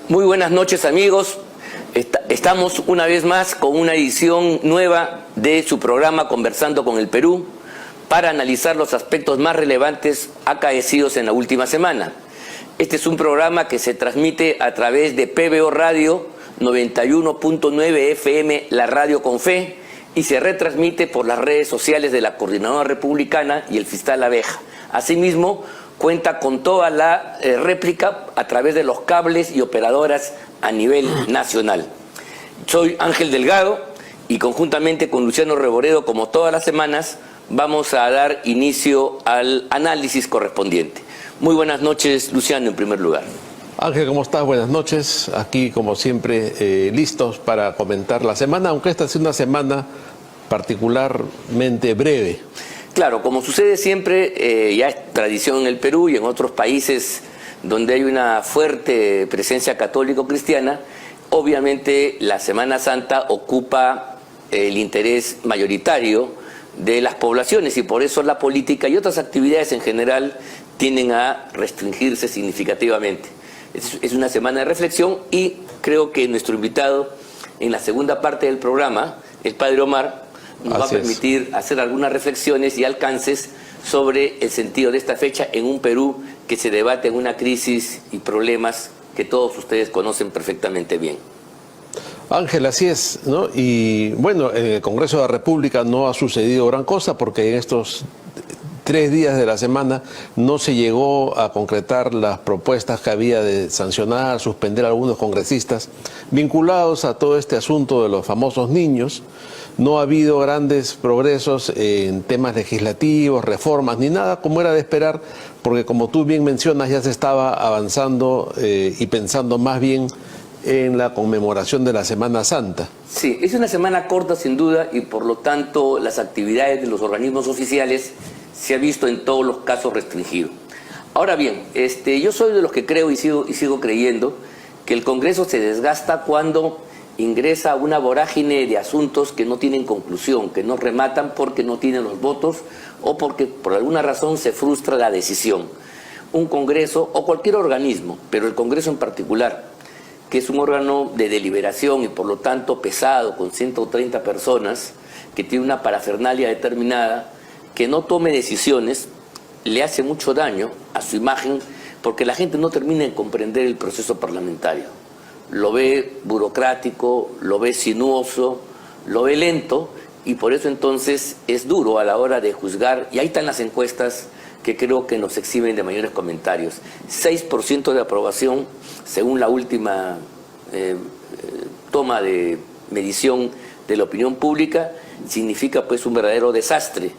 Muy buenas noches, amigos. Estamos una vez más con una edición nueva de su programa Conversando con el Perú para analizar los aspectos más relevantes acaecidos en la última semana. Este es un programa que se transmite a través de PBO Radio 91.9 FM, la radio con fe, y se retransmite por las redes sociales de la Coordinadora Republicana y el Fiscal Abeja. Asimismo, cuenta con toda la réplica a través de los cables y operadoras a nivel nacional. Soy Ángel Delgado y conjuntamente con Luciano Reboredo, como todas las semanas, vamos a dar inicio al análisis correspondiente. Muy buenas noches, Luciano, en primer lugar. Ángel, ¿cómo estás? Buenas noches. Aquí, como siempre, listos para comentar la semana, aunque esta es una semana particularmente breve. Claro, como sucede siempre, ya es tradición en el Perú y en otros países donde hay una fuerte presencia católico-cristiana, obviamente la Semana Santa ocupa el interés mayoritario de las poblaciones y por eso la política y otras actividades en general tienden a restringirse significativamente. Es una semana de reflexión y creo que nuestro invitado en la segunda parte del programa, el Padre Omar, nos va a permitir hacer algunas reflexiones y alcances sobre el sentido de esta fecha en un Perú que se debate en una crisis y problemas que todos ustedes conocen perfectamente bien. Ángel, así es, ¿no? Y bueno, en el Congreso de la República no ha sucedido gran cosa porque en estos 3 días de la semana no se llegó a concretar las propuestas que había de sancionar, suspender a algunos congresistas vinculados a todo este asunto de los famosos niños. No ha habido grandes progresos en temas legislativos, reformas, ni nada como era de esperar, porque como tú bien mencionas, ya se estaba avanzando y pensando más bien en la conmemoración de la Semana Santa. Sí, es una semana corta sin duda y por lo tanto las actividades de los organismos oficiales se ha visto en todos los casos restringido. Ahora bien, yo soy de los que creo y sigo creyendo que el Congreso se desgasta cuando ingresa a una vorágine de asuntos que no tienen conclusión, que no rematan porque no tienen los votos o porque por alguna razón se frustra la decisión. Un Congreso o cualquier organismo, pero el Congreso en particular, que es un órgano de deliberación y por lo tanto pesado, con 130 personas, que tiene una parafernalia determinada, que no tome decisiones, le hace mucho daño a su imagen porque la gente no termina de comprender el proceso parlamentario. Lo ve burocrático, lo ve sinuoso, lo ve lento y por eso entonces es duro a la hora de juzgar. Y ahí están las encuestas que creo que nos exhiben de mayores comentarios. 6% de aprobación según la última toma de medición de la opinión pública significa pues un verdadero desastre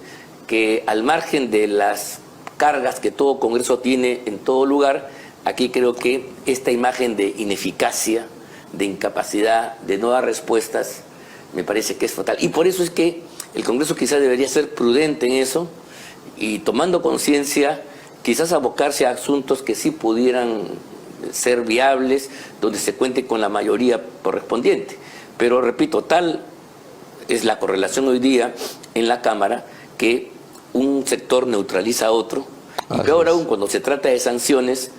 que al margen de las cargas que todo Congreso tiene en todo lugar, aquí creo que esta imagen de ineficacia, de incapacidad, de no dar respuestas, me parece que es fatal. Y por eso es que el Congreso quizás debería ser prudente en eso y tomando conciencia, quizás abocarse a asuntos que sí pudieran ser viables, donde se cuente con la mayoría correspondiente. Pero repito, tal es la correlación hoy día en la Cámara que un sector neutraliza a otro. Y peor aún, cuando se trata de sanciones,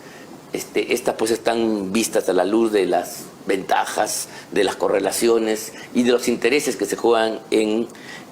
estas pues están vistas a la luz de las ventajas, de las correlaciones y de los intereses que se juegan en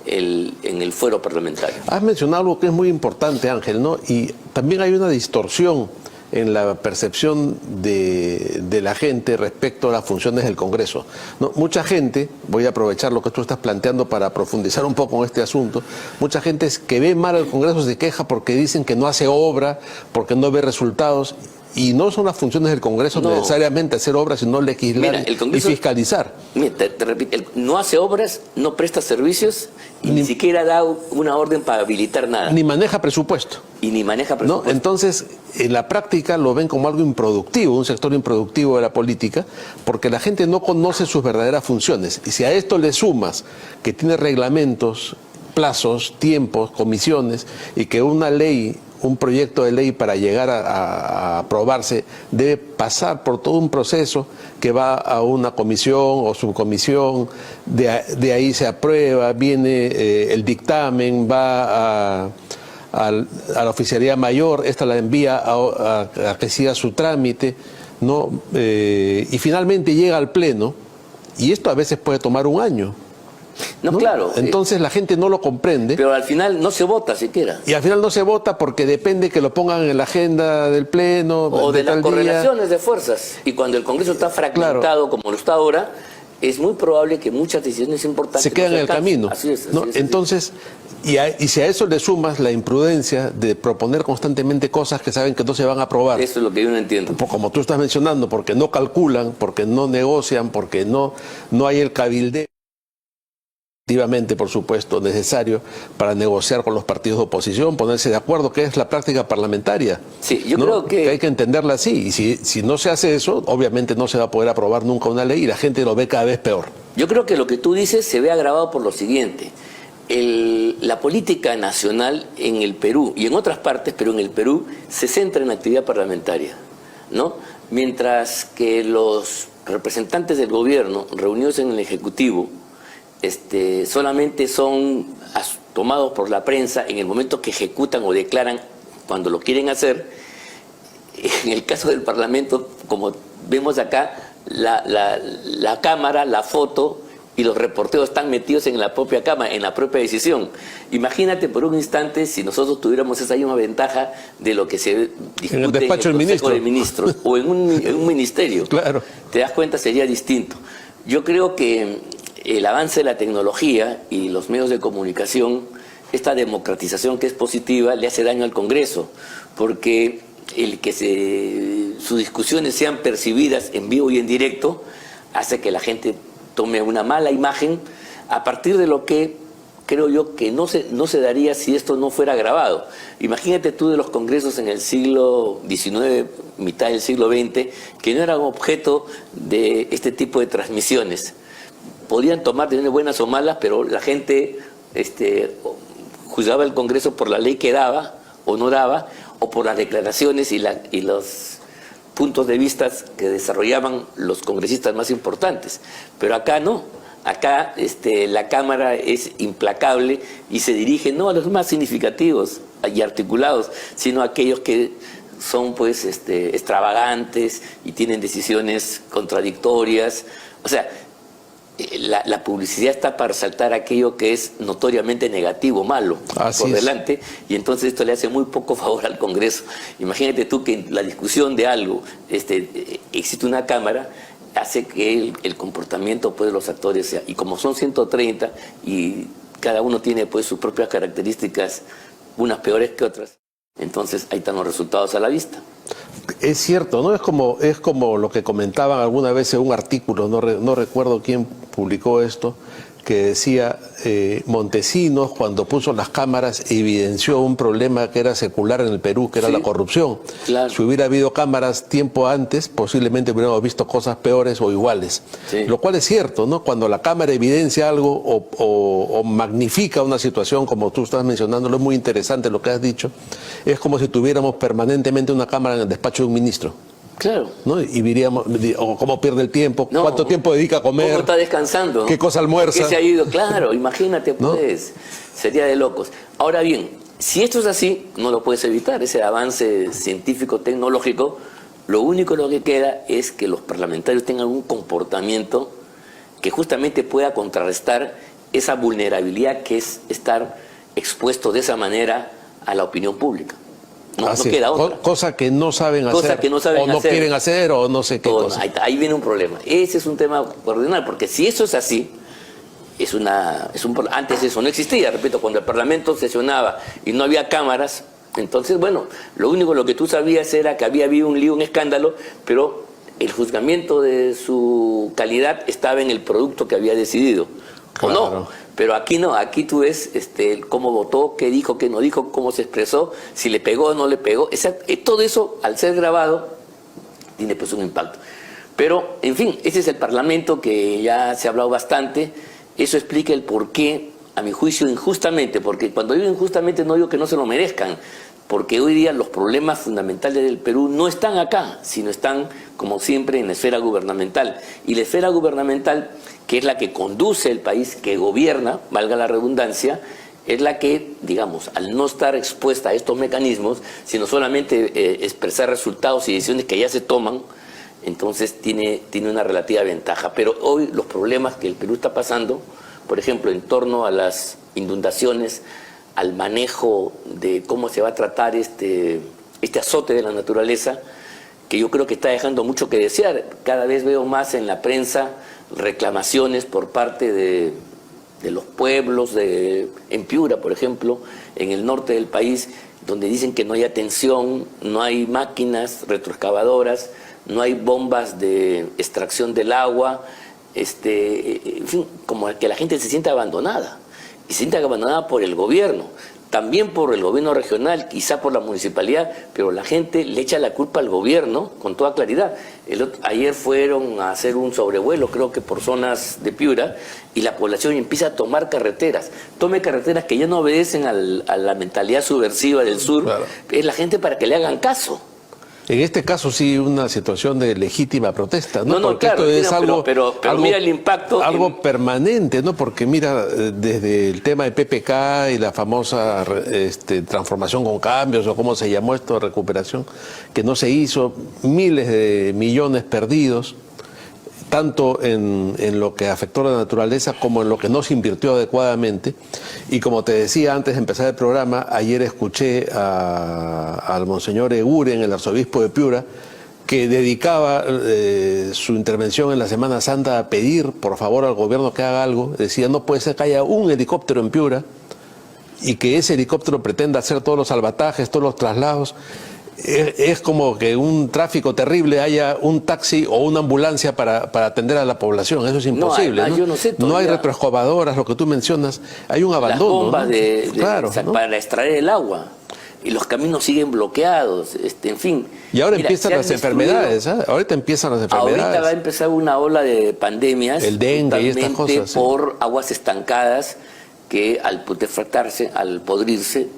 el fuero parlamentario. Has mencionado algo que es muy importante, Ángel, ¿no? Y también hay una distorsión en la percepción de la gente respecto a las funciones del Congreso. No, mucha gente, voy a aprovechar lo que tú estás planteando para profundizar un poco en este asunto, mucha gente que ve mal al Congreso se queja porque dicen que no hace obra, porque no ve resultados. Y no son las funciones del Congreso necesariamente hacer obras, sino legislar y fiscalizar. Mira, te repito, no hace obras, no presta servicios y ni siquiera da una orden para habilitar nada. Ni maneja presupuesto. Y ni maneja presupuesto. ¿No? Entonces, en la práctica lo ven como algo improductivo, un sector improductivo de la política, porque la gente no conoce sus verdaderas funciones. Y si a esto le sumas que tiene reglamentos, plazos, tiempos, comisiones, y que una ley, un proyecto de ley para llegar a aprobarse debe pasar por todo un proceso que va a una comisión o subcomisión, de ahí se aprueba, viene el dictamen, va a la oficialía mayor, esta la envía a que siga su trámite, ¿no? Y finalmente llega al Pleno, y esto a veces puede tomar un año. No, ¿no? claro. Entonces la gente no lo comprende. Pero al final no se vota siquiera. Y al final no se vota porque depende que lo pongan en la agenda del Pleno. O de las tal correlaciones de fuerzas. Y cuando el Congreso está fragmentado, como lo está ahora, es muy probable que muchas decisiones importantes se quedan no en el camino. Así es, ¿no? Entonces, y si a eso le sumas la imprudencia de proponer constantemente cosas que saben que no se van a aprobar. Eso es lo que yo no entiendo. Como tú estás mencionando, porque no calculan, porque no negocian, porque no hay el cabildeo, efectivamente, por supuesto, necesario para negociar con los partidos de oposición, ponerse de acuerdo, que es la práctica parlamentaria. Sí, yo ¿no? creo que hay que entenderla así. Y si no se hace eso, obviamente no se va a poder aprobar nunca una ley y la gente lo ve cada vez peor. Yo creo que lo que tú dices se ve agravado por lo siguiente. La política nacional en el Perú y en otras partes, pero en el Perú, se centra en la actividad parlamentaria, ¿no? Mientras que los representantes del gobierno reunidos en el Ejecutivo solamente son tomados por la prensa en el momento que ejecutan o declaran cuando lo quieren hacer. En el caso del Parlamento, como vemos acá, la cámara, la foto y los reporteros están metidos en la propia cámara, en la propia decisión. Imagínate por un instante si nosotros tuviéramos esa misma ventaja de lo que se discute en el despacho del Consejo de Ministros o en un ministerio. Claro. Te das cuenta, sería distinto. Yo creo que el avance de la tecnología y los medios de comunicación, esta democratización que es positiva, le hace daño al Congreso, porque el que sus discusiones sean percibidas en vivo y en directo hace que la gente tome una mala imagen a partir de lo que creo yo que no se daría si esto no fuera grabado. Imagínate tú de los congresos en el siglo XIX, mitad del siglo XX, que no eran objeto de este tipo de transmisiones. Podían tomar decisiones buenas o malas, pero la gente juzgaba el Congreso por la ley que daba o no daba, o por las declaraciones y los puntos de vista que desarrollaban los congresistas más importantes. Pero acá no. Acá la Cámara es implacable y se dirige no a los más significativos y articulados, sino a aquellos que son pues extravagantes y tienen decisiones contradictorias. O sea, la publicidad está para resaltar aquello que es notoriamente negativo, malo, por delante, y entonces esto le hace muy poco favor al Congreso. Imagínate tú que en la discusión de algo existe una cámara, hace que el comportamiento pues, de los actores sea, y como son 130 y cada uno tiene pues sus propias características, unas peores que otras, entonces ahí están los resultados a la vista. Es cierto, ¿no? Es como lo que comentaban alguna vez en un artículo, no recuerdo quién publicó esto, que decía Montesinos, cuando puso las cámaras, evidenció un problema que era secular en el Perú, que era la corrupción. Claro. Si hubiera habido cámaras tiempo antes, posiblemente hubiéramos visto cosas peores o iguales. Sí. Lo cual es cierto, ¿no? Cuando la cámara evidencia algo o magnifica una situación, como tú estás mencionando, es muy interesante lo que has dicho, es como si tuviéramos permanentemente una cámara en el despacho de un ministro. Claro. ¿No? Y diríamos, cómo pierde el tiempo, cuánto tiempo dedica a comer. ¿Cómo está descansando? ¿Qué cosa almuerza? ¿Qué se ha ido? Claro, imagínate pues, ¿no? Sería de locos. Ahora bien, si esto es así, no lo puedes evitar, ese avance científico-tecnológico, lo único que queda es que los parlamentarios tengan un comportamiento que justamente pueda contrarrestar esa vulnerabilidad que es estar expuesto de esa manera a la opinión pública. No queda otra. Cosa que no saben hacer, o no quieren hacer, o no sé qué cosa. Ahí viene un problema. Ese es un tema cardinal, porque si eso es así, antes eso no existía. Repito, cuando el Parlamento sesionaba y no había cámaras, entonces, bueno, lo que tú sabías era que había habido un lío, un escándalo, pero el juzgamiento de su calidad estaba en el producto que había decidido. Claro. ¿O no? Pero aquí no, aquí tú ves cómo votó, qué dijo, qué no dijo, cómo se expresó, si le pegó o no le pegó. Todo eso, al ser grabado, tiene pues un impacto. Pero, en fin, ese es el Parlamento que ya se ha hablado bastante. Eso explica el por qué, a mi juicio, injustamente, porque cuando digo injustamente no digo que no se lo merezcan, porque hoy día los problemas fundamentales del Perú no están acá, sino están, como siempre, en la esfera gubernamental. Y la esfera gubernamental, que es la que conduce el país, que gobierna, valga la redundancia, es la que, digamos, al no estar expuesta a estos mecanismos, sino solamente expresar resultados y decisiones que ya se toman, entonces tiene una relativa ventaja. Pero hoy los problemas que el Perú está pasando, por ejemplo, en torno a las inundaciones, al manejo de cómo se va a tratar este azote de la naturaleza, que yo creo que está dejando mucho que desear. Cada vez veo más en la prensa reclamaciones por parte de los pueblos, en Piura, por ejemplo, en el norte del país, donde dicen que no hay atención, no hay máquinas retroexcavadoras, no hay bombas de extracción del agua, en fin, como que la gente se siente abandonada, y se siente abandonada por el gobierno, también por el gobierno regional, quizá por la municipalidad, pero la gente le echa la culpa al gobierno con toda claridad. Ayer fueron a hacer un sobrevuelo, creo que por zonas de Piura, y la población empieza a tomar carreteras. Tome carreteras que ya no obedecen a la mentalidad subversiva del sur. Claro. Es la gente para que le hagan caso. En este caso sí una situación de legítima protesta, ¿no? No, porque claro, esto es algo, pero mira el impacto. Algo permanente, ¿no? Porque mira, desde el tema de PPK y la famosa transformación con cambios, o cómo se llamó esto, recuperación, que no se hizo, miles de millones perdidos, tanto en lo que afectó a la naturaleza como en lo que no se invirtió adecuadamente. Y como te decía antes de empezar el programa, ayer escuché al monseñor Eguren, el arzobispo de Piura, que dedicaba su intervención en la Semana Santa a pedir por favor al gobierno que haga algo. Decía, no puede ser que haya un helicóptero en Piura y que ese helicóptero pretenda hacer todos los salvatajes, todos los traslados. Es como que un tráfico terrible haya un taxi o una ambulancia para atender a la población. Eso es imposible. Yo no sé, no hay retroexcavadoras, lo que tú mencionas. Hay un abandono. Las bombas claro, ¿no? para extraer el agua. Y los caminos siguen bloqueados, en fin. Y ahora empiezan las enfermedades, ¿eh? Ahorita empiezan las enfermedades. Ahorita va a empezar una ola de pandemias. El dengue y estas cosas. Por aguas estancadas que al putrefactarse, al podrirse,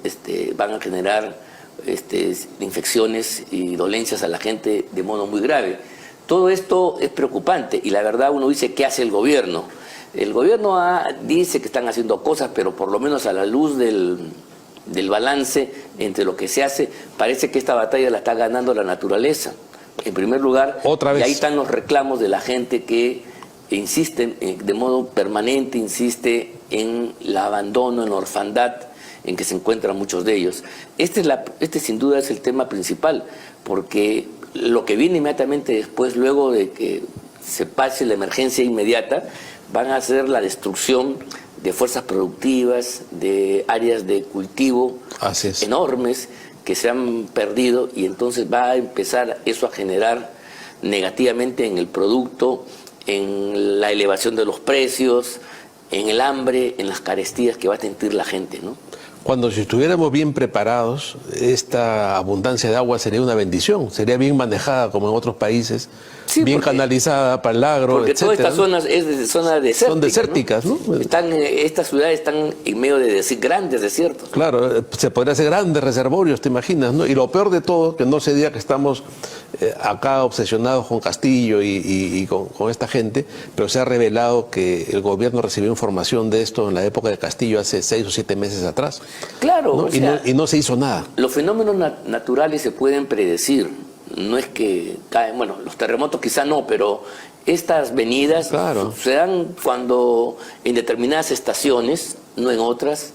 van a generar infecciones y dolencias a la gente de modo muy grave. Todo esto es preocupante y la verdad uno dice, ¿qué hace el gobierno? El gobierno dice que están haciendo cosas, pero por lo menos a la luz del balance entre lo que se hace, parece que esta batalla la está ganando la naturaleza. En primer lugar, otra vez. Y ahí están los reclamos de la gente que insiste de modo permanente, insiste en el abandono, en la orfandad en que se encuentran muchos de ellos. Este sin duda es el tema principal, porque lo que viene inmediatamente después, luego de que se pase la emergencia inmediata, van a ser la destrucción de fuerzas productivas, de áreas de cultivo enormes que se han perdido, y entonces va a empezar eso a generar negativamente en el producto, en la elevación de los precios, en el hambre, en las carestías que va a sentir la gente, ¿no? Cuando si estuviéramos bien preparados, esta abundancia de agua sería una bendición, sería bien manejada como en otros países, sí, bien canalizada para el agro, porque etcétera, todas estas zonas es zona desértica, son desérticas, ¿no? Estas ciudades están en medio de grandes desiertos. Claro, se podría hacer grandes reservorios, te imaginas, ¿no? Y lo peor de todo, que no se diga que estamos acá obsesionados con Castillo y con esta gente, pero se ha revelado que el gobierno recibió información de esto en la época de Castillo hace 6 o 7 meses atrás. Claro, ¿no? Y no se hizo nada. Los fenómenos naturales se pueden predecir. No es que caen, bueno, los terremotos quizá no, pero estas venidas se dan cuando en determinadas estaciones, no en otras,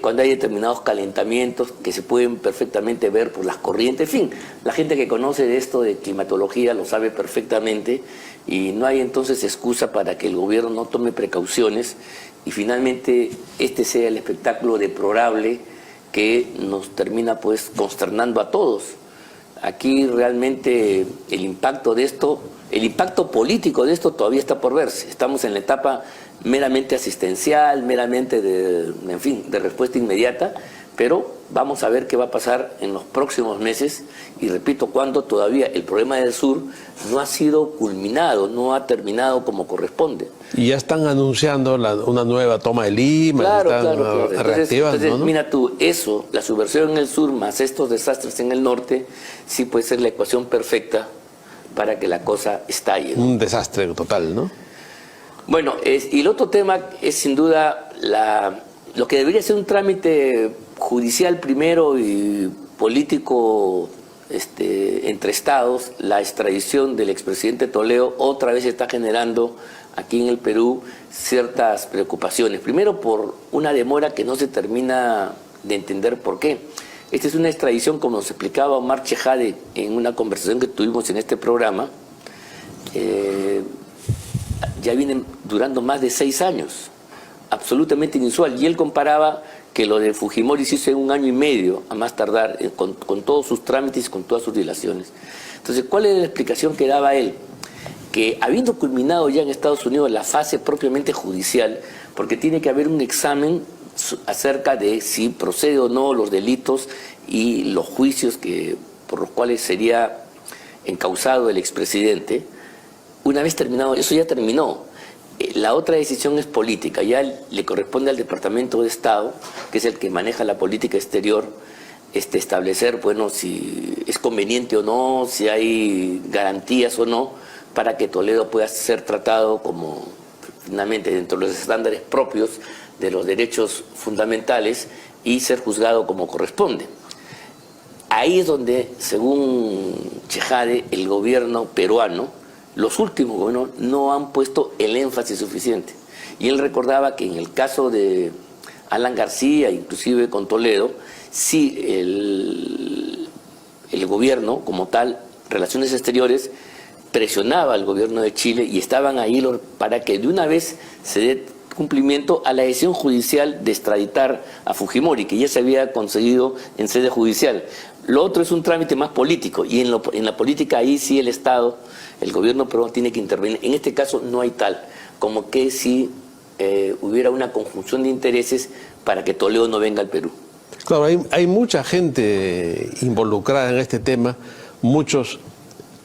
cuando hay determinados calentamientos que se pueden perfectamente ver por las corrientes. En fin, la gente que conoce de esto de climatología lo sabe perfectamente, y no hay entonces excusa para que el gobierno no tome precauciones y finalmente este sea el espectáculo deplorable que nos termina pues consternando a todos. Aquí realmente el impacto de esto, el impacto político de esto todavía está por verse. Estamos en la etapa meramente asistencial, meramente de respuesta inmediata, pero vamos a ver qué va a pasar en los próximos meses, y repito, cuando todavía el problema del sur no ha sido culminado, no ha terminado como corresponde. Y ya están anunciando una nueva toma de Lima, claro. Entonces, ¿no? Mira tú, eso, la subversión en el sur más estos desastres en el norte, sí puede ser la ecuación perfecta para que la cosa estalle, ¿no? Un desastre total, ¿no? Bueno, y el otro tema es sin duda lo que debería ser un trámite judicial primero y político entre estados, la extradición del expresidente Toledo otra vez está generando aquí en el Perú ciertas preocupaciones. Primero por una demora que no se termina de entender por qué. Esta es una extradición, como nos explicaba Omar Chejade en una conversación que tuvimos en este programa, ya vienen durando más de 6 años, absolutamente inusual. Y él comparaba que lo de Fujimori se hizo en 1 año y medio, a más tardar, con todos sus trámites y con todas sus dilaciones. Entonces, ¿cuál es la explicación que daba él? Que habiendo culminado ya en Estados Unidos la fase propiamente judicial, porque tiene que haber un examen acerca de si procede o no los delitos y los juicios por los cuales sería encausado el expresidente, una vez terminado, eso ya terminó. La otra decisión es política, ya le corresponde al Departamento de Estado, que es el que maneja la política exterior, establecer, bueno, si es conveniente o no, si hay garantías o no, para que Toledo pueda ser tratado como, finalmente, dentro de los estándares propios de los derechos fundamentales y ser juzgado como corresponde. Ahí es donde, según Chejade, el gobierno peruano, los últimos gobiernos no han puesto el énfasis suficiente. Y él recordaba que en el caso de Alan García, inclusive con Toledo, sí el gobierno como tal, Relaciones Exteriores, presionaba al gobierno de Chile y estaban ahí para que de una vez se dé cumplimiento a la decisión judicial de extraditar a Fujimori, que ya se había conseguido en sede judicial. Lo otro es un trámite más político, y en la política ahí sí el Estado, el gobierno peruano tiene que intervenir. En este caso no hay tal, como que si hubiera una conjunción de intereses para que Toledo no venga al Perú. Claro, hay mucha gente involucrada en este tema, muchos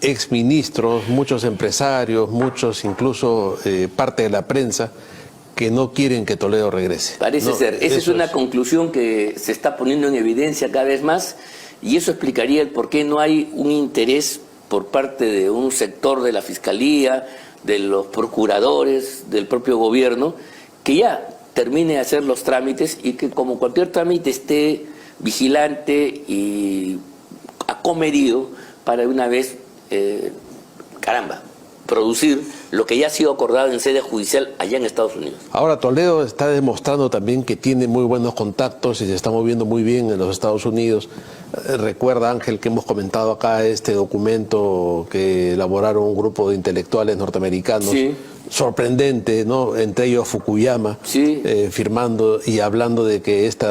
exministros, muchos empresarios, muchos incluso parte de la prensa, que no quieren que Toledo regrese. Parece ser. Esa es una conclusión que se está poniendo en evidencia cada vez más, y eso explicaría el por qué no hay un interés por parte de un sector de la Fiscalía, de los procuradores, del propio gobierno, que ya termine de hacer los trámites y que como cualquier trámite esté vigilante y acomedido para una vez, producir lo que ya ha sido acordado en sede judicial allá en Estados Unidos. Ahora, Toledo está demostrando también que tiene muy buenos contactos y se está moviendo muy bien en los Estados Unidos. Recuerda, Ángel, que hemos comentado acá este documento que elaboraron un grupo de intelectuales norteamericanos. Sí. Sorprendente, ¿no? Entre ellos Fukuyama, Sí. firmando y hablando de que este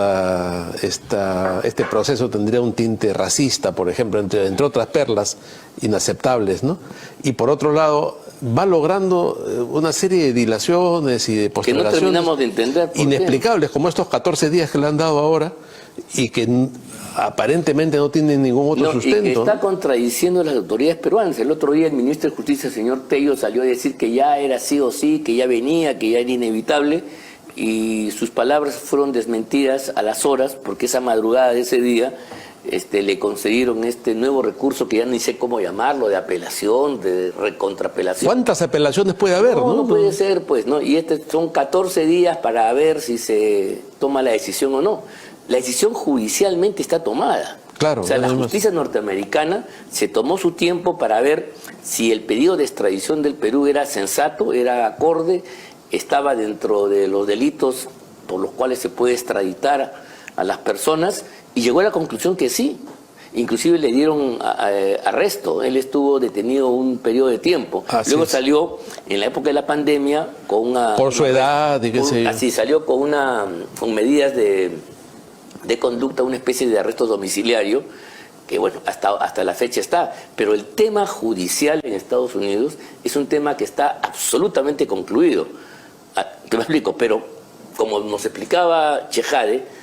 proceso tendría un tinte racista, por ejemplo, entre otras perlas inaceptables, ¿no? Y por otro lado, va logrando una serie de dilaciones y de postergaciones que no terminamos de entender por inexplicables, como estos 14 días que le han dado ahora y que aparentemente no tienen ningún otro sustento. Y que está contradiciendo a las autoridades peruanas. El otro día el ministro de Justicia, el señor Tello, salió a decir que ya era sí o sí, que ya venía, que ya era inevitable, y sus palabras fueron desmentidas a las horas, porque esa madrugada de ese día le concedieron este nuevo recurso que ya ni sé cómo llamarlo, de apelación, de recontraapelación. ¿Cuántas apelaciones puede haber? No puede ser, pues, ¿no? Y son 14 días para ver si se toma la decisión o no. La decisión judicialmente está tomada. Claro, o sea, la justicia norteamericana se tomó su tiempo para ver si el pedido de extradición del Perú era sensato, era acorde, estaba dentro de los delitos por los cuales se puede extraditar a las personas, y llegó a la conclusión que sí. Inclusive le dieron arresto. Él estuvo detenido un periodo de tiempo. Luego salió en la época de la pandemia con una... Por su edad y qué sé yo. Así salió con medidas de conducta, una especie de arresto domiciliario, que bueno, hasta la fecha está. Pero el tema judicial en Estados Unidos es un tema que está absolutamente concluido. Te lo explico, pero como nos explicaba Chejade,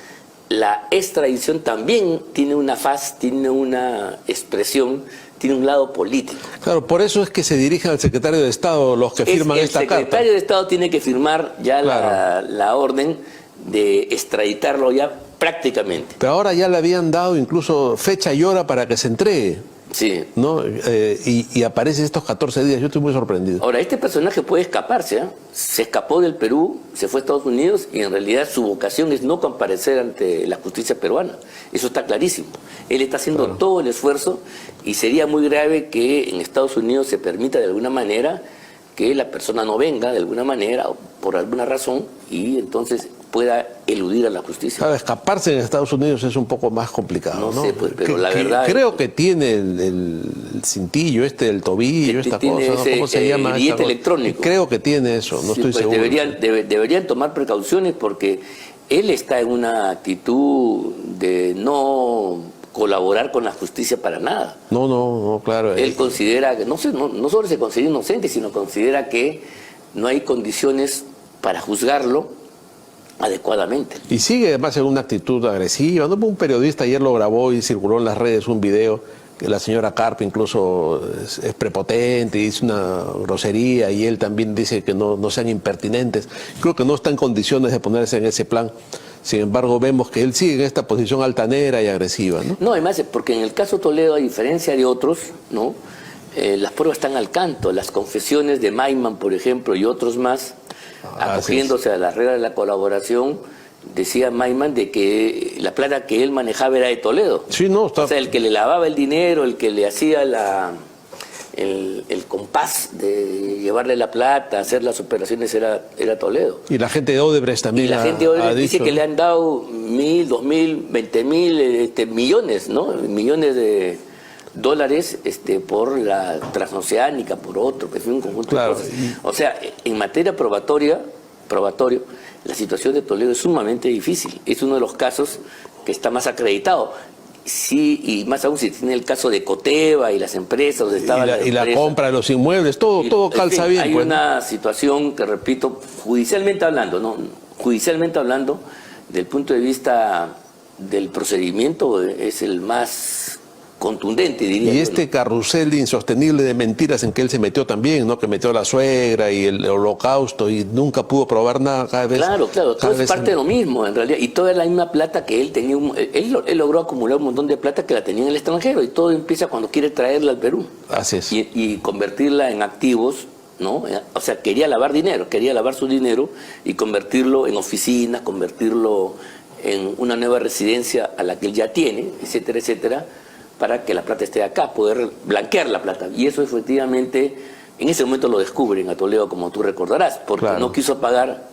la extradición también tiene una faz, tiene una expresión, tiene un lado político. Claro, por eso es que se dirigen al secretario de Estado los que firman esta carta. El secretario de Estado tiene que firmar ya la orden de extraditarlo ya prácticamente. Pero ahora ya le habían dado incluso fecha y hora para que se entregue. Sí. ¿no? Y aparece estos 14 días. Yo estoy muy sorprendido. Ahora, este personaje puede escaparse, ¿eh? Se escapó del Perú, se fue a Estados Unidos y en realidad su vocación es no comparecer ante la justicia peruana. Eso está clarísimo. Él está haciendo todo el esfuerzo y sería muy grave que en Estados Unidos se permita de alguna manera que la persona no venga de alguna manera o por alguna razón y entonces pueda eludir a la justicia. Claro, escaparse en Estados Unidos es un poco más complicado, ¿no? No sé, pues, pero la verdad... Creo que tiene el cintillo el tobillo, esta cosa, ¿no? Ese, ¿Cómo se llama? billete electrónico. Creo que tiene eso, no Sí, estoy pues seguro. deberían tomar precauciones porque él está en una actitud de no colaborar con la justicia para nada. No, claro. Él considera que, no solo se considera inocente, sino considera que no hay condiciones para juzgarlo adecuadamente. Y sigue además en una actitud agresiva, ¿no? Un periodista ayer lo grabó y circuló en las redes un video que la señora Carp incluso es prepotente y dice una grosería y él también dice que no sean impertinentes. Creo que no está en condiciones de ponerse en ese plan. Sin embargo, vemos que él sigue en esta posición altanera y agresiva, ¿no? No, además, porque en el caso Toledo, a diferencia de otros, ¿no? Las pruebas están al canto. Las confesiones de Maiman, por ejemplo, y otros más, acogiéndose a las reglas de la colaboración, decía Maiman de que la plata que él manejaba era de Toledo. Sí, no, está... O sea, el que le lavaba el dinero, el que le hacía el compás de llevarle la plata, hacer las operaciones era Toledo. Y la gente de Odebrecht también y la gente de Odebrecht dice dicho, que le han dado 1.000, 2.000, 20.000 millones, ¿no? Millones de dólares por la transoceánica, por otro, que fue un conjunto de cosas. O sea, en materia probatorio, la situación de Toledo es sumamente difícil. Es uno de los casos que está más acreditado. Sí, y más aún si tiene el caso de Coteva y las empresas donde estaba la compra de los inmuebles, todo calza bien. Hay una situación que, repito, judicialmente hablando, ¿no? Judicialmente hablando, del punto de vista del procedimiento, es el más contundente, diría yo. Y carrusel insostenible de mentiras en que él se metió también, ¿no? Que metió a la suegra y el holocausto y nunca pudo probar nada cada vez. Claro, todo es parte de lo mismo, en realidad. Y toda la misma plata que él tenía, él logró acumular un montón de plata que la tenía en el extranjero y todo empieza cuando quiere traerla al Perú. Así es. Y convertirla en activos, ¿no? O sea, quería lavar su dinero y convertirlo en oficinas, convertirlo en una nueva residencia a la que él ya tiene, etcétera, etcétera, para que la plata esté acá, poder blanquear la plata. Y eso efectivamente, en ese momento lo descubren a Toledo, como tú recordarás, porque no quiso pagar,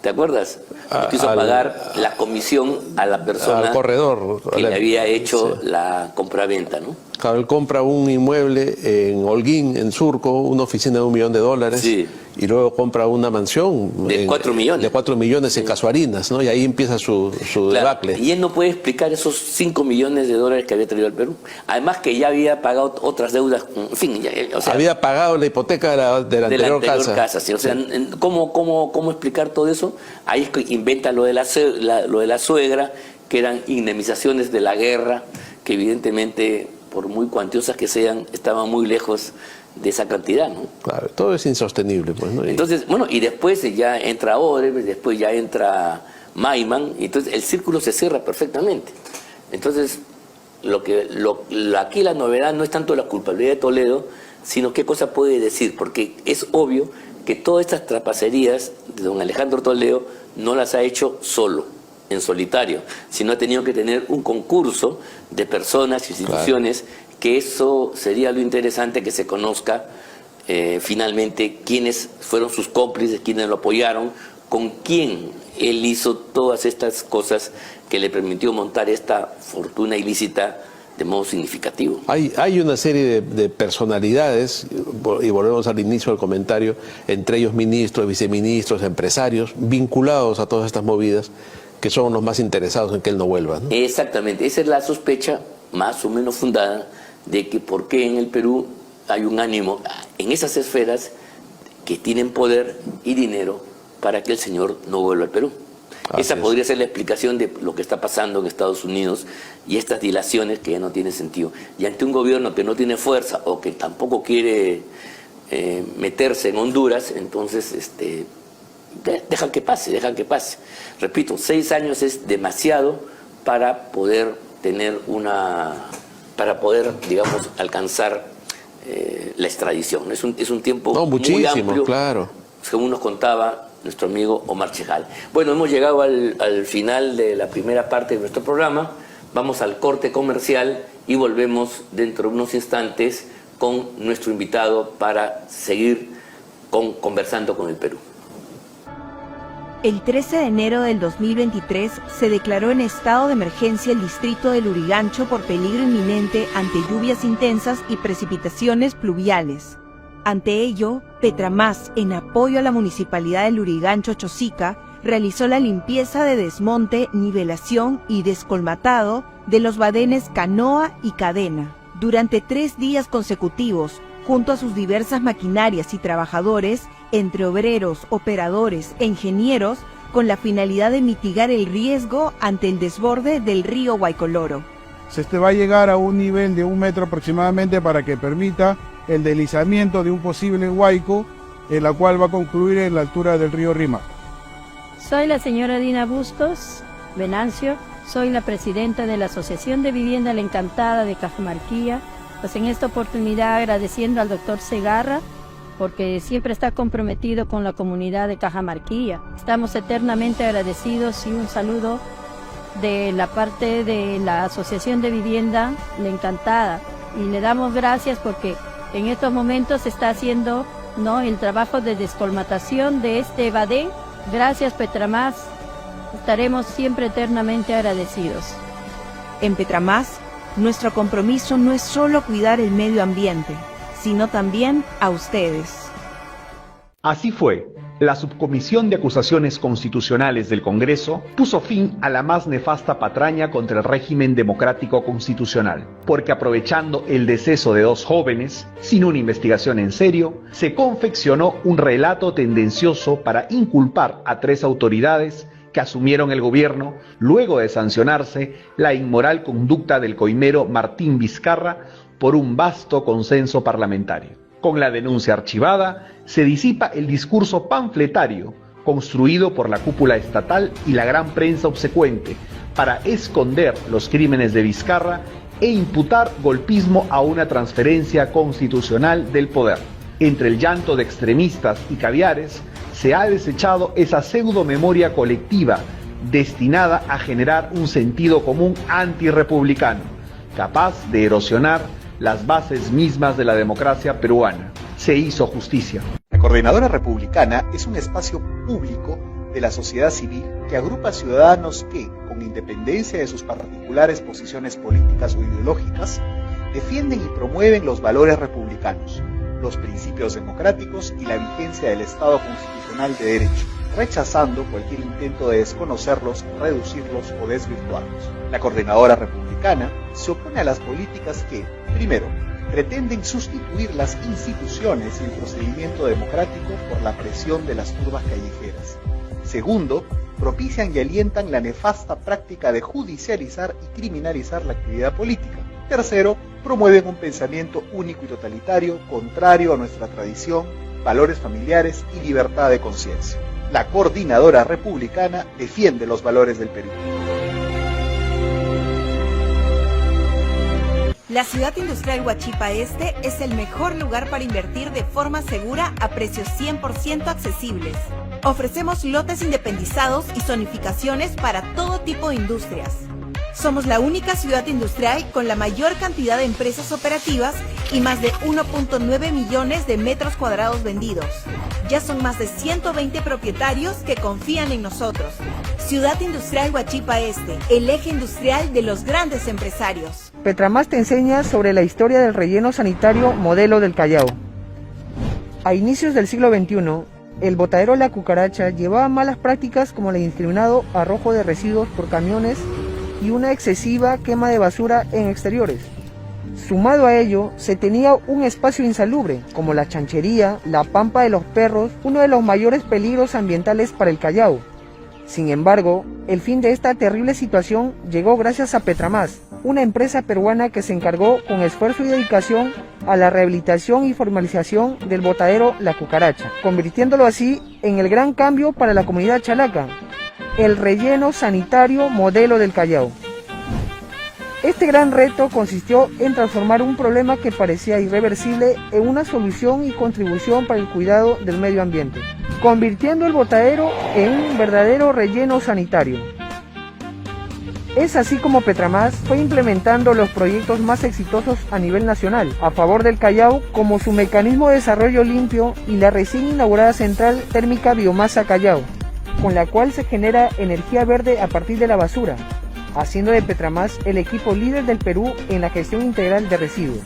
¿te acuerdas? No quiso pagar la comisión a la persona al corredor que le había hecho la compraventa, ¿no? Claro, él compra un inmueble en Holguín, en Surco, una oficina de $1 millón, sí, y luego compra una mansión de 4 millones. De 4 millones en Casuarinas, ¿no? Y ahí empieza su debacle. Y él no puede explicar esos $5 millones que había traído al Perú. Además que ya había pagado otras deudas, en fin, o sea, había pagado la hipoteca de la anterior casa. Sí. O sea, ¿cómo explicar todo eso? Ahí es que inventa lo de la suegra, que eran indemnizaciones de la guerra, que evidentemente, por muy cuantiosas que sean, estaban muy lejos de esa cantidad, ¿no? Claro, todo es insostenible, pues, ¿no? Entonces, bueno, y después ya entra Odebrecht, después ya entra Maiman, y entonces el círculo se cierra perfectamente. Entonces, aquí la novedad no es tanto la culpabilidad de Toledo, sino qué cosa puede decir, porque es obvio que todas estas trapacerías de don Alejandro Toledo no las ha hecho solo, en solitario, sino ha tenido que tener un concurso de personas y instituciones, que eso sería lo interesante, que se conozca finalmente quiénes fueron sus cómplices, quiénes lo apoyaron, con quién él hizo todas estas cosas que le permitió montar esta fortuna ilícita de modo significativo. Hay una serie de personalidades, y volvemos al inicio del comentario, entre ellos ministros, viceministros, empresarios, vinculados a todas estas movidas, que son los más interesados en que él no vuelva, ¿no? Exactamente, esa es la sospecha más o menos fundada de que por qué en el Perú hay un ánimo en esas esferas que tienen poder y dinero para que el señor no vuelva al Perú. Esa podría ser la explicación de lo que está pasando en Estados Unidos y estas dilaciones que ya no tienen sentido. Y ante un gobierno que no tiene fuerza o que tampoco quiere meterse en Honduras, entonces dejan que pase. Repito, 6 años es demasiado para poder tener una para poder, digamos, alcanzar la extradición. Es un tiempo muchísimo, muy amplio, claro, según nos contaba nuestro amigo Omar Chejal. Bueno, hemos llegado al final de la primera parte de nuestro programa. Vamos al corte comercial y volvemos dentro de unos instantes con nuestro invitado para seguir conversando con el Perú. El 13 de enero del 2023 se declaró en estado de emergencia el distrito de Lurigancho por peligro inminente ante lluvias intensas y precipitaciones pluviales. Ante ello, Petramás, en apoyo a la municipalidad de Lurigancho-Chosica, realizó la limpieza de desmonte, nivelación y descolmatado de los badenes Canoa y Cadena. Durante 3 días consecutivos, junto a sus diversas maquinarias y trabajadores, entre obreros, operadores e ingenieros, con la finalidad de mitigar el riesgo ante el desborde del río Guaycoloro. Se va a llegar a un nivel de 1 metro aproximadamente para que permita el deslizamiento de un posible huaico, en la cual va a concluir en la altura del río Rímac. Soy la señora Dina Bustos Venancio, soy la presidenta de la Asociación de Vivienda La Encantada de Cajamarquilla. Pues en esta oportunidad agradeciendo al doctor Segarra, porque siempre está comprometido con la comunidad de Cajamarquilla. Estamos eternamente agradecidos y un saludo de la parte de la Asociación de Vivienda La Encantada. Y le damos gracias porque en estos momentos se está haciendo el trabajo de descolmatación de este badén. Gracias, Petramás. Estaremos siempre eternamente agradecidos. En Petramás, nuestro compromiso no es solo cuidar el medio ambiente, sino también a ustedes. Así fue. La Subcomisión de Acusaciones Constitucionales del Congreso puso fin a la más nefasta patraña contra el régimen democrático constitucional, porque aprovechando el deceso de 2 jóvenes, sin una investigación en serio, se confeccionó un relato tendencioso para inculpar a 3 autoridades que asumieron el gobierno luego de sancionarse la inmoral conducta del coimero Martín Vizcarra por un vasto consenso parlamentario. Con la denuncia archivada, se disipa el discurso panfletario construido por la cúpula estatal y la gran prensa obsecuente para esconder los crímenes de Vizcarra e imputar golpismo a una transferencia constitucional del poder. Entre el llanto de extremistas y caviares, se ha desechado esa pseudo-memoria colectiva destinada a generar un sentido común antirrepublicano, capaz de erosionar las bases mismas de la democracia peruana. Se hizo justicia. La Coordinadora Republicana es un espacio público de la sociedad civil que agrupa ciudadanos que, con independencia de sus particulares posiciones políticas o ideológicas, defienden y promueven los valores republicanos, los principios democráticos y la vigencia del Estado constitucional de derecho, rechazando cualquier intento de desconocerlos, reducirlos o desvirtuarlos. La Coordinadora Republicana se opone a las políticas que, primero, pretenden sustituir las instituciones y el procedimiento democrático por la presión de las turbas callejeras. Segundo, propician y alientan la nefasta práctica de judicializar y criminalizar la actividad política. Tercero, promueven un pensamiento único y totalitario, contrario a nuestra tradición, valores familiares y libertad de conciencia. La Coordinadora Republicana defiende los valores del Perú. La ciudad industrial Huachipa Este es el mejor lugar para invertir de forma segura a precios 100% accesibles. Ofrecemos lotes independizados y zonificaciones para todo tipo de industrias. Somos la única ciudad industrial con la mayor cantidad de empresas operativas y más de 1.9 millones de metros cuadrados vendidos. Ya son más de 120 propietarios que confían en nosotros. Ciudad Industrial Huachipa Este, el eje industrial de los grandes empresarios. Petramás te enseña sobre la historia del relleno sanitario modelo del Callao. A inicios del siglo XXI, el botadero La Cucaracha llevaba malas prácticas como el indiscriminado arrojo de residuos por camiones y una excesiva quema de basura en exteriores. Sumado a ello, se tenía un espacio insalubre, como la chanchería, la pampa de los perros, uno de los mayores peligros ambientales para el Callao. Sin embargo, el fin de esta terrible situación llegó gracias a Petramás, una empresa peruana que se encargó con esfuerzo y dedicación a la rehabilitación y formalización del botadero La Cucaracha, convirtiéndolo así en el gran cambio para la comunidad chalaca, el relleno sanitario modelo del Callao. Este gran reto consistió en transformar un problema que parecía irreversible en una solución y contribución para el cuidado del medio ambiente, convirtiendo el botadero en un verdadero relleno sanitario. Es así como Petromás fue implementando los proyectos más exitosos a nivel nacional a favor del Callao, como su mecanismo de desarrollo limpio y la recién inaugurada central térmica Biomasa Callao, con la cual se genera energía verde a partir de la basura, haciendo de Petromás el equipo líder del Perú en la gestión integral de residuos.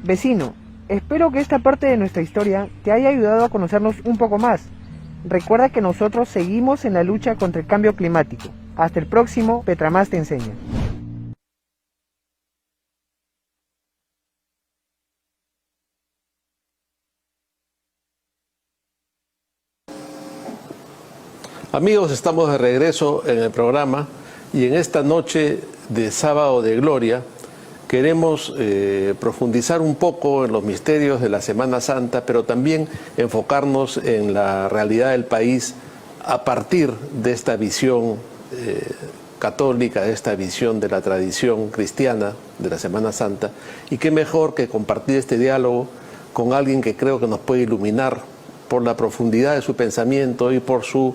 Vecino, espero que esta parte de nuestra historia te haya ayudado a conocernos un poco más. Recuerda que nosotros seguimos en la lucha contra el cambio climático. Hasta el próximo Petromás te enseña. Amigos, estamos de regreso en el programa y en esta noche de Sábado de Gloria queremos profundizar un poco en los misterios de la Semana Santa, pero también enfocarnos en la realidad del país a partir de esta visión católica, de esta visión de la tradición cristiana de la Semana Santa. Y qué mejor que compartir este diálogo con alguien que creo que nos puede iluminar por la profundidad de su pensamiento y por su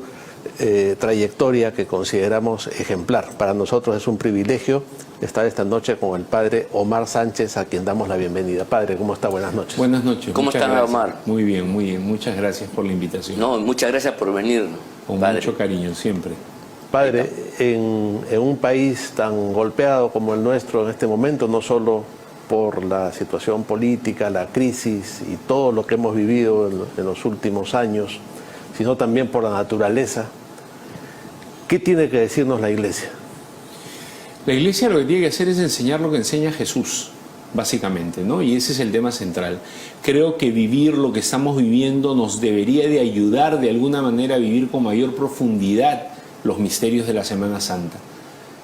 trayectoria que consideramos ejemplar. Para nosotros es un privilegio estar esta noche con el padre Omar Sánchez, a quien damos la bienvenida. Padre, ¿cómo está? Buenas noches. Buenas noches. ¿Cómo está, Omar? Muy bien, muy bien. Muchas gracias por la invitación. No, muchas gracias por venir. Con padre. Mucho cariño, siempre. Padre, en un país tan golpeado como el nuestro en este momento, no solo por la situación política, la crisis y todo lo que hemos vivido en los últimos años, sino también por la naturaleza, ¿qué tiene que decirnos la Iglesia? La Iglesia lo que tiene que hacer es enseñar lo que enseña Jesús, básicamente, ¿no? Y ese es el tema central. Creo que vivir lo que estamos viviendo nos debería de ayudar de alguna manera a vivir con mayor profundidad los misterios de la Semana Santa.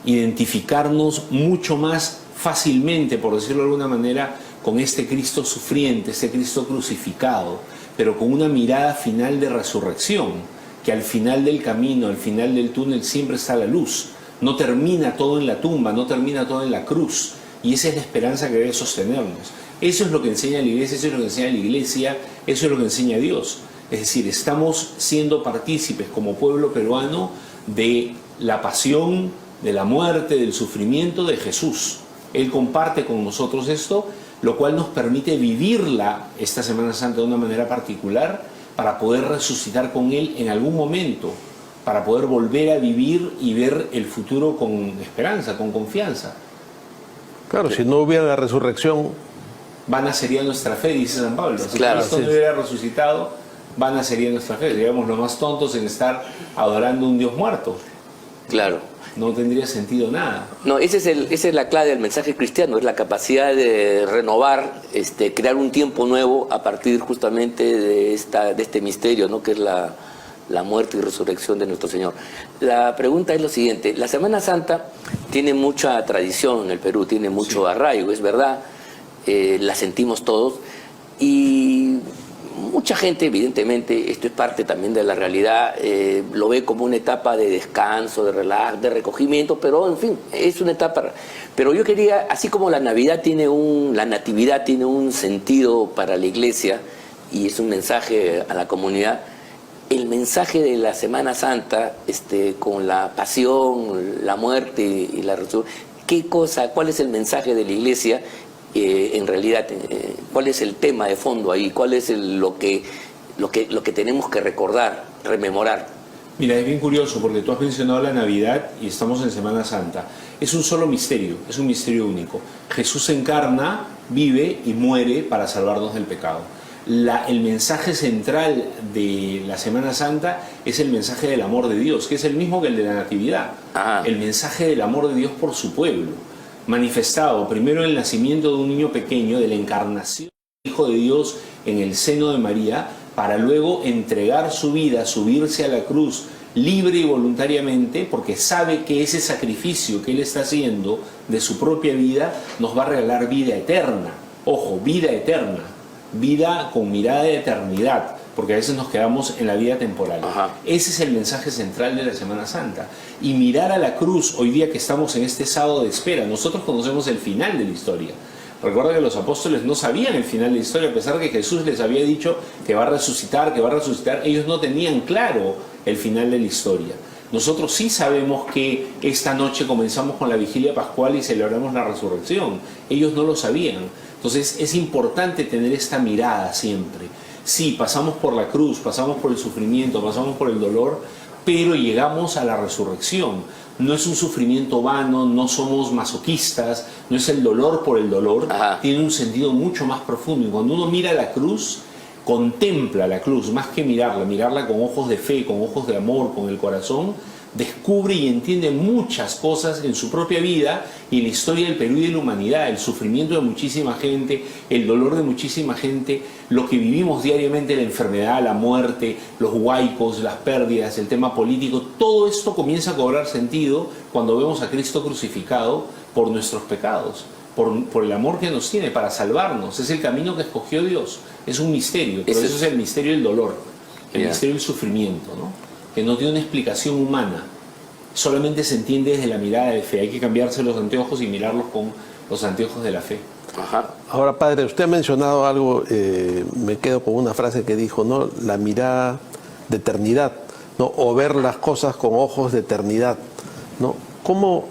Identificarnos mucho más fácilmente, por decirlo de alguna manera, con este Cristo sufriente, este Cristo crucificado, pero con una mirada final de resurrección, que al final del camino, al final del túnel siempre está la luz. No termina todo en la tumba, no termina todo en la cruz. Y esa es la esperanza que debe sostenernos. Eso es lo que enseña la Iglesia, eso es lo que enseña la Iglesia, eso es lo que enseña Dios. Es decir, estamos siendo partícipes como pueblo peruano de la pasión, de la muerte, del sufrimiento de Jesús. Él comparte con nosotros esto, lo cual nos permite vivirla esta Semana Santa de una manera particular para poder resucitar con Él en algún momento, para poder volver a vivir y ver el futuro con esperanza, con confianza. Claro, si no hubiera la resurrección... Vana sería nuestra fe, dice San Pablo. Si claro, Cristo no hubiera resucitado, vana sería nuestra fe. Seríamos los más tontos en estar adorando a un Dios muerto. Claro. No tendría sentido nada. No, esa es la clave del mensaje cristiano, es la capacidad de renovar, crear un tiempo nuevo a partir justamente de este misterio, ¿no? Que es la muerte y resurrección de nuestro Señor. La pregunta es lo siguiente: la Semana Santa tiene mucha tradición en el Perú, tiene mucho arraigo, es verdad, la sentimos todos, y mucha gente, evidentemente, esto es parte también de la realidad, lo ve como una etapa de descanso, de relajo, de recogimiento, pero en fin, es una etapa. Pero yo quería, así como la Navidad la Natividad tiene un sentido para la Iglesia y es un mensaje a la comunidad, el mensaje de la Semana Santa, con la pasión, la muerte y la resurrección, ¿cuál es el mensaje de la Iglesia? En realidad, ¿cuál es el tema de fondo ahí? ¿Cuál es lo que tenemos que recordar, rememorar? Mira, es bien curioso porque tú has mencionado la Navidad y estamos en Semana Santa. Es un solo misterio, es un misterio único. Jesús se encarna, vive y muere para salvarnos del pecado. El mensaje central de la Semana Santa es el mensaje del amor de Dios, que es el mismo que el de la Natividad. El mensaje del amor de Dios por su pueblo, manifestado primero en el nacimiento de un niño pequeño, de la encarnación del Hijo de Dios en el seno de María, para luego entregar su vida, subirse a la cruz libre y voluntariamente, porque sabe que ese sacrificio que Él está haciendo de su propia vida nos va a regalar vida eterna. Ojo, vida eterna, vida con mirada de eternidad. porque a veces nos quedamos en la vida temporal. Ese es el mensaje central de la Semana Santa. Y mirar a la cruz, hoy día que estamos en este sábado de espera, nosotros conocemos el final de la historia. Recuerda que los apóstoles no sabían el final de la historia, a pesar de que Jesús les había dicho que va a resucitar, ellos no tenían claro el final de la historia. Nosotros sí sabemos que esta noche comenzamos con la vigilia pascual y celebramos la resurrección. Ellos no lo sabían. Entonces es importante tener esta mirada siempre. Sí, pasamos por la cruz, pasamos por el sufrimiento, pasamos por el dolor, pero llegamos a la resurrección. No es un sufrimiento vano, no somos masoquistas, no es el dolor por el dolor, tiene un sentido mucho más profundo. Y cuando uno mira la cruz, contempla la cruz, más que mirarla con ojos de fe, con ojos de amor, con el corazón, descubre y entiende muchas cosas en su propia vida y en la historia del Perú y de la humanidad, el sufrimiento de muchísima gente, el dolor de muchísima gente, lo que vivimos diariamente, la enfermedad, la muerte, los huaicos, las pérdidas, el tema político. Todo esto comienza a cobrar sentido cuando vemos a Cristo crucificado por nuestros pecados, por el amor que nos tiene para salvarnos. Es el camino que escogió Dios, es un misterio, pero eso es el misterio del dolor, el misterio del sufrimiento, ¿no? Que no tiene una explicación humana, solamente se entiende desde la mirada de fe. Hay que cambiarse los anteojos y mirarlos con los anteojos de la fe. Ahora, padre, usted ha mencionado algo, me quedo con una frase que dijo, ¿no? La mirada de eternidad, ¿no? O ver las cosas con ojos de eternidad, ¿no? ¿Cómo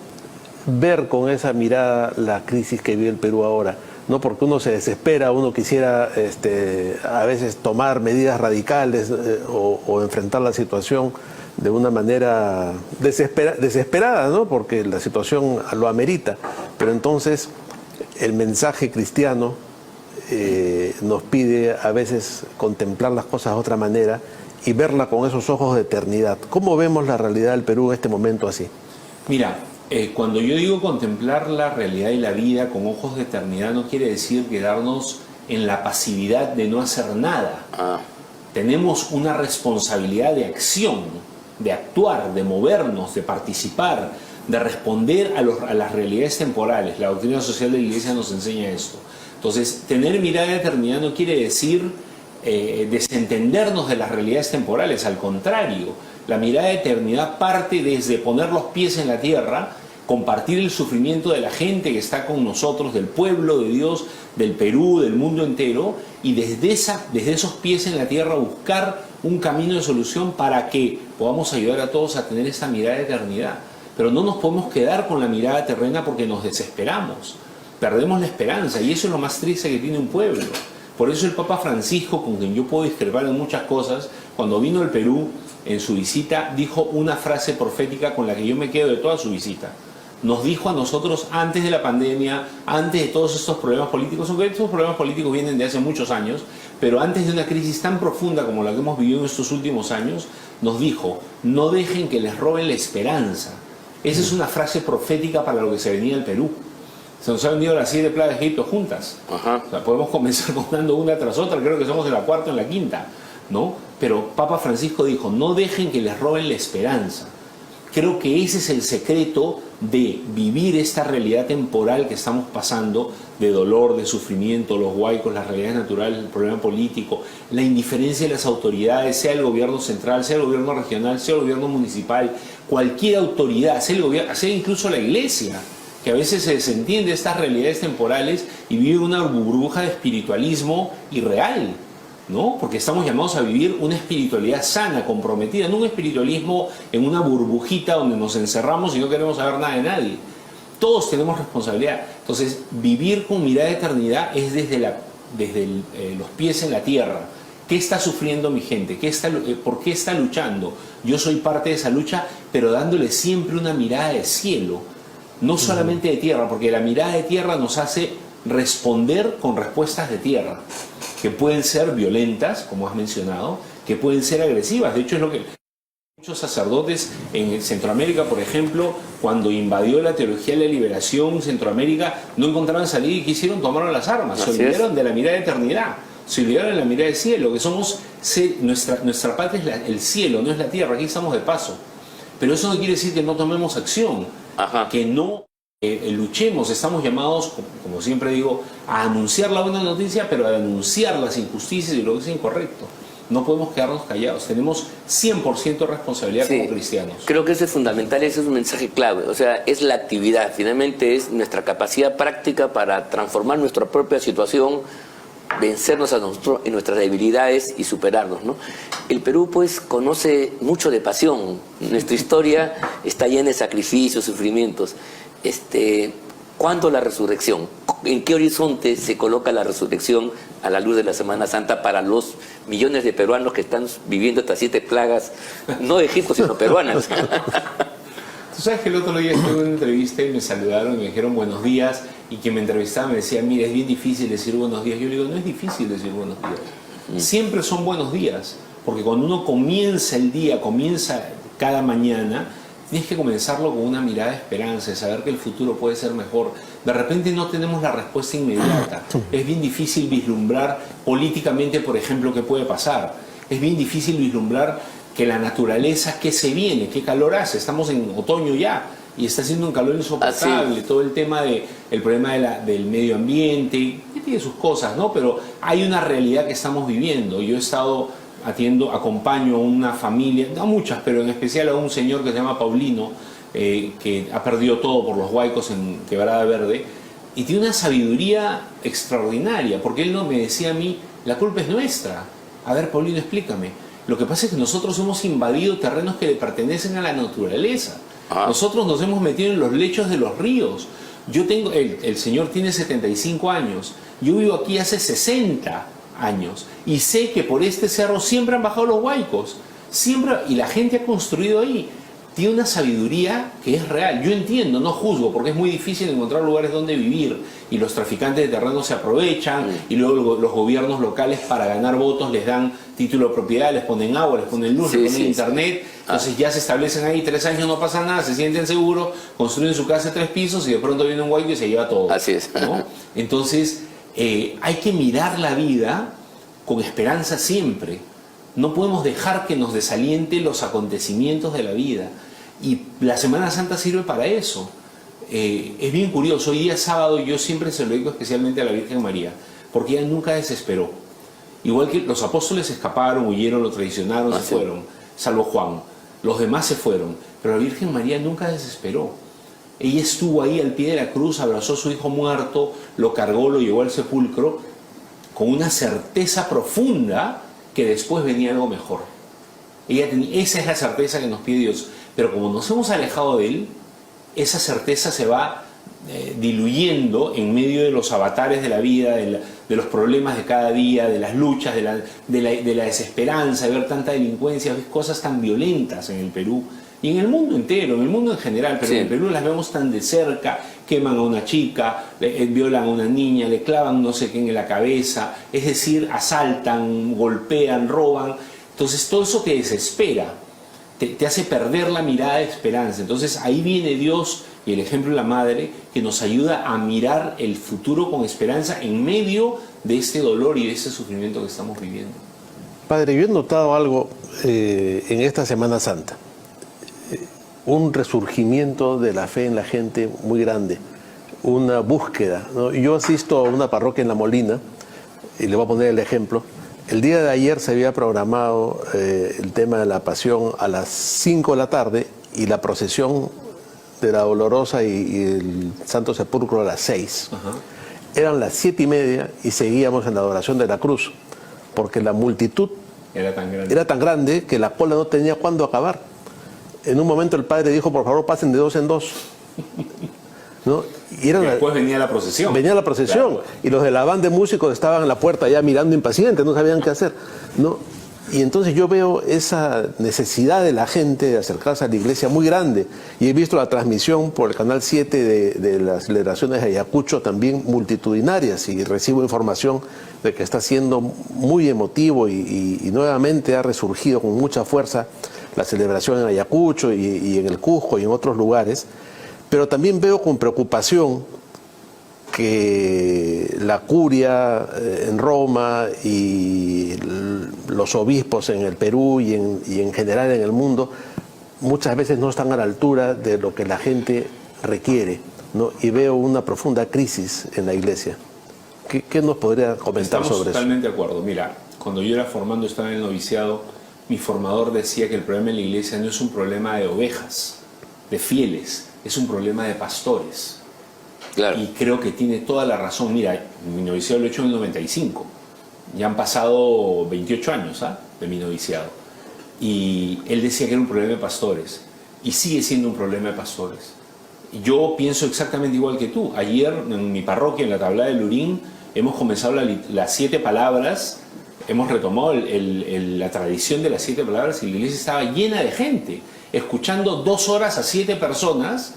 ver con esa mirada la crisis que vive el Perú ahora? ¿No? Porque uno se desespera, uno quisiera a veces tomar medidas radicales o enfrentar la situación de una manera desesperada, ¿no? Porque la situación lo amerita. Pero entonces el mensaje cristiano nos pide a veces contemplar las cosas de otra manera y verla con esos ojos de eternidad. ¿Cómo vemos la realidad del Perú en este momento así? Mira, cuando yo digo contemplar la realidad y la vida con ojos de eternidad, no quiere decir quedarnos en la pasividad de no hacer nada. Tenemos una responsabilidad de acción, de actuar, de movernos, de participar, de responder a las realidades temporales. La doctrina social de la Iglesia nos enseña esto. Entonces, tener mirada de eternidad no quiere decir desentendernos de las realidades temporales, al contrario. La mirada de eternidad parte desde poner los pies en la tierra, compartir el sufrimiento de la gente que está con nosotros, del pueblo de Dios, del Perú, del mundo entero, y desde esos pies en la tierra buscar un camino de solución para que podamos ayudar a todos a tener esa mirada de eternidad. Pero no nos podemos quedar con la mirada terrena porque nos desesperamos, perdemos la esperanza, y eso es lo más triste que tiene un pueblo. Por eso el Papa Francisco, con quien yo puedo discrepar en muchas cosas, cuando vino al Perú en su visita, dijo una frase profética con la que yo me quedo de toda su visita. Nos dijo a nosotros, antes de la pandemia, antes de todos estos problemas políticos, aunque estos problemas políticos vienen de hace muchos años, pero antes de una crisis tan profunda como la que hemos vivido en estos últimos años, nos dijo, no dejen que les roben la esperanza. Esa es una frase profética para lo que se venía al Perú. Se nos han venido las 7 plagas de Egipto juntas. O sea, podemos comenzar contando una tras otra, creo que somos en la cuarta o en la quinta, ¿no? Pero Papa Francisco dijo, no dejen que les roben la esperanza. Creo que ese es el secreto de vivir esta realidad temporal que estamos pasando, de dolor, de sufrimiento, los huaicos, las realidades naturales, el problema político, la indiferencia de las autoridades, sea el gobierno central, sea el gobierno regional, sea el gobierno municipal, cualquier autoridad, sea incluso la iglesia, que a veces se desentiende de estas realidades temporales y vive una burbuja de espiritualismo irreal, ¿no? Porque estamos llamados a vivir una espiritualidad sana, comprometida, no un espiritualismo en una burbujita donde nos encerramos y no queremos saber nada de nadie. Todos tenemos responsabilidad. Entonces, vivir con mirada de eternidad es desde los pies en la tierra. ¿Qué está sufriendo mi gente? ¿Por qué está luchando? Yo soy parte de esa lucha, pero dándole siempre una mirada de cielo, no solamente de tierra, porque la mirada de tierra nos hace responder con respuestas de tierra, que pueden ser violentas, como has mencionado, que pueden ser agresivas. De hecho, es lo que muchos sacerdotes en Centroamérica, por ejemplo, cuando invadió la teología de la liberación Centroamérica, no encontraban salida y quisieron tomar las armas. Se olvidaron de la mirada de eternidad, se olvidaron de la mirada del cielo, que somos, nuestra patria es el cielo, no es la tierra, aquí estamos de paso. Pero eso no quiere decir que no tomemos acción, que no luchemos. Estamos llamados, como siempre digo, a anunciar la buena noticia, pero a denunciar las injusticias y lo que es incorrecto. No podemos quedarnos callados. Tenemos 100% de responsabilidad Sí, como cristianos. creo que eso es fundamental, ese es un mensaje clave. O sea, es la actividad, finalmente es nuestra capacidad práctica para transformar nuestra propia situación, vencernos a nosotros en nuestras debilidades y superarnos, ¿no? El Perú, pues, conoce mucho de pasión. Nuestra historia está llena de sacrificios, sufrimientos. ¿Cuándo la resurrección? ¿En qué horizonte se coloca la resurrección a la luz de la Semana Santa para los millones de peruanos que están viviendo estas 7 plagas, no de Egipto, sino peruanas? Tú sabes que el otro día estuve en una entrevista y me saludaron y me dijeron buenos días, y quien me entrevistaba me decía, mira, es bien difícil decir buenos días. Yo le digo, no es difícil decir buenos días. Siempre son buenos días, porque cuando uno comienza el día, comienza cada mañana, tienes que comenzarlo con una mirada de esperanza, de saber que el futuro puede ser mejor. De repente no tenemos la respuesta inmediata. Es bien difícil vislumbrar políticamente, por ejemplo, qué puede pasar. Es bien difícil vislumbrar que la naturaleza, qué se viene, qué calor hace. Estamos en otoño ya y está haciendo un calor insoportable. Todo el tema el problema del medio ambiente, que tiene sus cosas, ¿no? Pero hay una realidad que estamos viviendo. Yo he estado acompaño a una familia, no muchas, pero en especial a un señor que se llama Paulino, que ha perdido todo por los huaicos en Quebrada Verde, y tiene una sabiduría extraordinaria, porque él no me decía a mí, la culpa es nuestra. A ver, Paulino, explícame. Lo que pasa es que nosotros hemos invadido terrenos que le pertenecen a la naturaleza. Nosotros nos hemos metido en los lechos de los ríos. El señor tiene 75 años, yo vivo aquí hace 60 años y sé que por este cerro siempre han bajado los huaicos, siempre, y la gente ha construido ahí. Tiene una sabiduría que es real. Yo entiendo, no juzgo, porque es muy difícil encontrar lugares donde vivir y los traficantes de terreno se aprovechan y luego los gobiernos locales, para ganar votos, les dan título de propiedad, les ponen agua, les ponen luz, les ponen internet. Entonces ya se establecen ahí 3 años, no pasa nada, se sienten seguros, construyen su casa de 3 pisos y de pronto viene un huaico y se lleva todo. Así es. ¿No? Entonces hay que mirar la vida con esperanza siempre. No podemos dejar que nos desaliente los acontecimientos de la vida. Y la Semana Santa sirve para eso. Es bien curioso. Hoy día sábado yo siempre se lo digo especialmente a la Virgen María, porque ella nunca desesperó. Igual que los apóstoles escaparon, huyeron, lo traicionaron, se fueron, salvo Juan. Los demás se fueron. Pero la Virgen María nunca desesperó. Ella estuvo ahí al pie de la cruz, abrazó a su hijo muerto, lo cargó, lo llevó al sepulcro, con una certeza profunda que después venía algo mejor. Esa es la certeza que nos pide Dios. Pero como nos hemos alejado de Él, esa certeza se va diluyendo en medio de los avatares de la vida, de los problemas de cada día, de las luchas, de la desesperanza, de ver tanta delincuencia, ver cosas tan violentas en el Perú y en el mundo entero, en el mundo en general, pero en el Perú las vemos tan de cerca. Queman a una chica, violan a una niña, le clavan no sé qué en la cabeza, es decir, asaltan, golpean, roban. Entonces todo eso te desespera, te hace perder la mirada de esperanza. Entonces ahí viene Dios y el ejemplo de la Madre, que nos ayuda a mirar el futuro con esperanza en medio de este dolor y de este sufrimiento que estamos viviendo. Padre, yo he notado algo en esta Semana Santa. Un resurgimiento de la fe en la gente muy grande, una búsqueda, ¿no? Yo asisto a una parroquia en La Molina, y le voy a poner el ejemplo. El día de ayer se había programado el tema de la Pasión a las 5 de la tarde y la procesión de la Dolorosa y el Santo Sepulcro a las 6. Eran las 7:30 y seguíamos en la adoración de la cruz, porque la multitud era tan grande que la cola no tenía cuándo acabar. En un momento el padre dijo, por favor, pasen de 2 en 2. ¿No? Y después venía la procesión. Venía la procesión. Claro. Y los de la banda de músicos estaban en la puerta ya mirando impacientes, no sabían qué hacer, ¿no? Y entonces yo veo esa necesidad de la gente de acercarse a la iglesia muy grande. Y he visto la transmisión por el Canal 7 de las celebraciones de Ayacucho también multitudinarias, y recibo información de que está siendo muy emotivo y nuevamente ha resurgido con mucha fuerza la celebración en Ayacucho y en el Cusco y en otros lugares. Pero también veo con preocupación que la curia en Roma y los obispos en el Perú y en general en el mundo muchas veces no están a la altura de lo que la gente requiere, ¿no? Y veo una profunda crisis en la iglesia. ¿Qué nos podría comentar sobre eso? Estamos totalmente de acuerdo. Mira, Cuando yo era formando, estaba en el noviciado, mi formador decía que el problema en la iglesia no es un problema de ovejas, de fieles, es un problema de pastores. Claro. Y creo que tiene toda la razón. Mira, mi noviciado lo he hecho en el 95. Ya han pasado 28 años de mi noviciado. Y él decía que era un problema de pastores. Y sigue siendo un problema de pastores. Yo pienso exactamente igual que tú. Ayer en mi parroquia, en la Tablada del Lurín, hemos comenzado las 7 palabras. Hemos retomado la tradición de las 7 palabras y la iglesia estaba llena de gente, escuchando 2 horas a 7 personas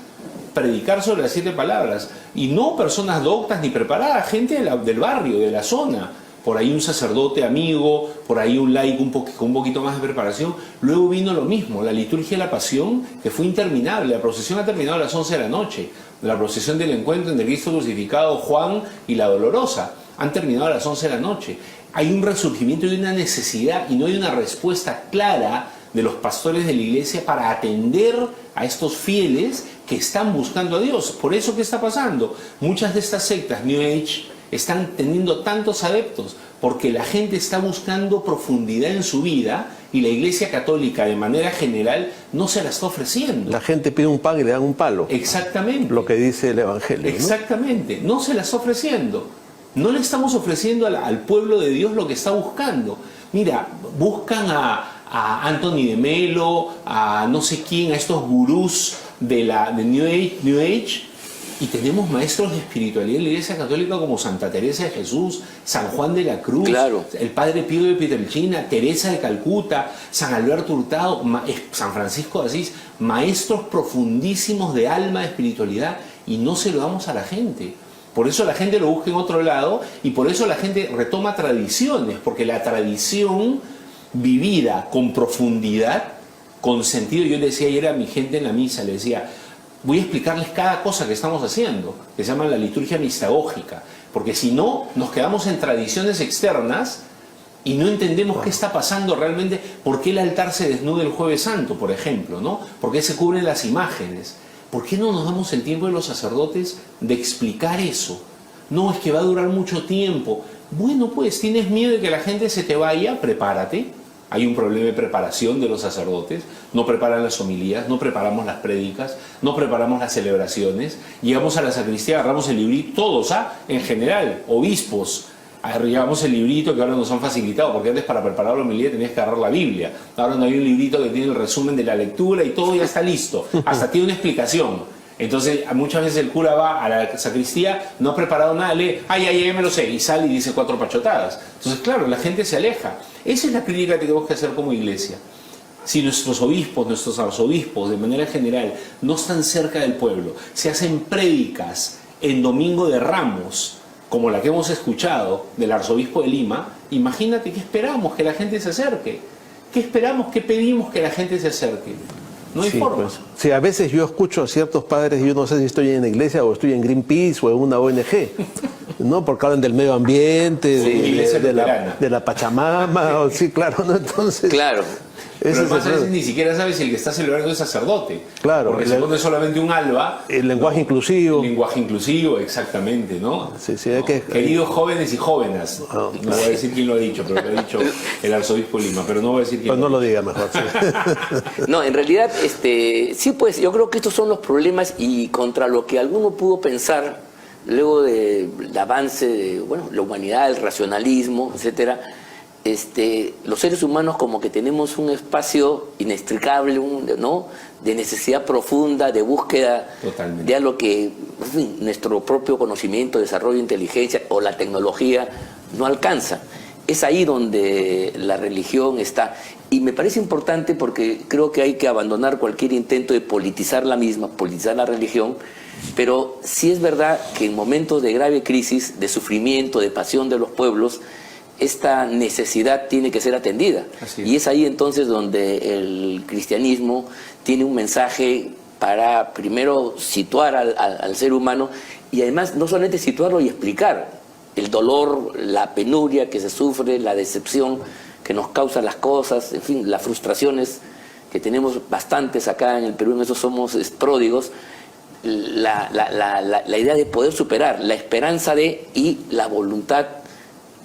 predicar sobre las 7 palabras. Y no personas doctas ni preparadas, gente del barrio, de la zona. Por ahí un sacerdote amigo, por ahí un laico con un poquito más de preparación. Luego vino lo mismo, la liturgia de la pasión, que fue interminable. La procesión ha terminado a las 11 de la noche. La procesión del encuentro entre Cristo crucificado, Juan y la Dolorosa han terminado a las 11 de la noche. Hay un resurgimiento y una necesidad y no hay una respuesta clara de los pastores de la iglesia para atender a estos fieles que están buscando a Dios. Por eso, ¿qué está pasando? Muchas de estas sectas New Age están teniendo tantos adeptos porque la gente está buscando profundidad en su vida y la iglesia católica de manera general no se la está ofreciendo. La gente pide un pan y le dan un palo. Exactamente. Lo que dice el Evangelio, ¿no? Exactamente. No se la está ofreciendo. No le estamos ofreciendo al pueblo de Dios lo que está buscando. Mira, buscan a Anthony de Melo, a no sé quién, a estos gurús de New Age, y tenemos maestros de espiritualidad en la Iglesia Católica como Santa Teresa de Jesús, San Juan de la Cruz, claro, el Padre Pío de Pietrelcina, Teresa de Calcuta, San Alberto Hurtado, San Francisco de Asís, maestros profundísimos de alma, de espiritualidad, y no se lo damos a la gente. Por eso la gente lo busca en otro lado y por eso la gente retoma tradiciones, porque la tradición vivida con profundidad, con sentido. Yo le decía ayer a mi gente en la misa, le decía, voy a explicarles cada cosa que estamos haciendo, que se llama la liturgia mistagógica, porque si no, nos quedamos en tradiciones externas y no entendemos qué está pasando realmente, por qué el altar se desnuda el Jueves Santo, por ejemplo, ¿no? ¿Por qué se cubren las imágenes? ¿Por qué no nos damos el tiempo de los sacerdotes de explicar eso? No, es que va a durar mucho tiempo. Bueno, pues, ¿tienes miedo de que la gente se te vaya? Prepárate. Hay un problema de preparación de los sacerdotes. No preparan las homilías, no preparamos las prédicas, no preparamos las celebraciones. Llegamos a la sacristía, agarramos el librito, todos, en general, obispos. Llevamos el librito que ahora nos han facilitado, porque antes para preparar la homilía tenías que agarrar la Biblia. Ahora no hay un librito que tiene el resumen de la lectura y todo ya está listo. Hasta tiene una explicación. Entonces muchas veces el cura va a la sacristía, no ha preparado nada, lee, ya me lo sé, y sale y dice 4 pachotadas. Entonces claro, la gente se aleja. Esa es la crítica que tenemos que hacer como iglesia. Si nuestros obispos, nuestros arzobispos, de manera general, no están cerca del pueblo, se hacen prédicas en Domingo de Ramos, como la que hemos escuchado del arzobispo de Lima, imagínate qué esperamos que la gente se acerque. ¿Qué esperamos, qué pedimos que la gente se acerque? No hay forma. Pues, sí, a veces yo escucho a ciertos padres y yo no sé si estoy en la iglesia o estoy en Greenpeace o en una ONG, ¿no? Porque hablan del medio ambiente, sí, de la Pachamama, sí, claro, ¿no? Entonces... Claro. Pero además a veces ni siquiera sabes si el que está celebrando es sacerdote. Claro. Porque se pone solamente un alba. El lenguaje inclusivo. El lenguaje inclusivo, exactamente, ¿no? Sí, hay que... Queridos jóvenes y jóvenes. No voy a decir quién lo ha dicho, pero lo ha dicho el arzobispo de Lima. Pero no voy a decir quién. Pues no lo diga mejor. Sí. No, en realidad, sí, pues yo creo que estos son los problemas y contra lo que alguno pudo pensar luego del avance de la humanidad, el racionalismo, etcétera. Los seres humanos como que tenemos un espacio inextricable, ¿no?, de necesidad profunda, de búsqueda. Totalmente. De algo que, en fin, nuestro propio conocimiento, desarrollo, inteligencia o la tecnología no alcanza. Es ahí donde la religión está. Y me parece importante porque creo que hay que abandonar cualquier intento de politizar la misma, politizar la religión, pero sí es verdad que en momentos de grave crisis, de sufrimiento, de pasión de los pueblos, esta necesidad tiene que ser atendida. Y es ahí entonces donde el cristianismo tiene un mensaje para primero situar al ser humano y además no solamente situarlo y explicar el dolor, la penuria que se sufre, la decepción que nos causan las cosas, en fin, las frustraciones que tenemos bastantes acá en el Perú, en eso somos pródigos, la idea de poder superar, la esperanza y la voluntad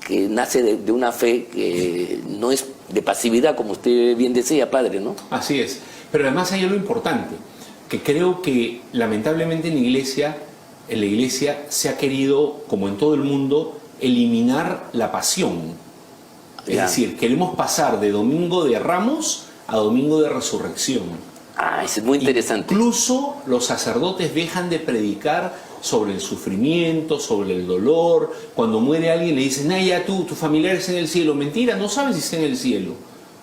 que nace de una fe que no es de pasividad, como usted bien decía, padre, ¿no? Así es. Pero además hay algo importante, que creo que lamentablemente en la iglesia se ha querido, como en todo el mundo, eliminar la pasión. Es decir, queremos pasar de Domingo de Ramos a Domingo de Resurrección. Eso es muy interesante. Incluso los sacerdotes dejan de predicar sobre el sufrimiento, sobre el dolor. Cuando muere alguien le dicen, ya tu familiar está en el cielo. Mentira, no sabes si está en el cielo.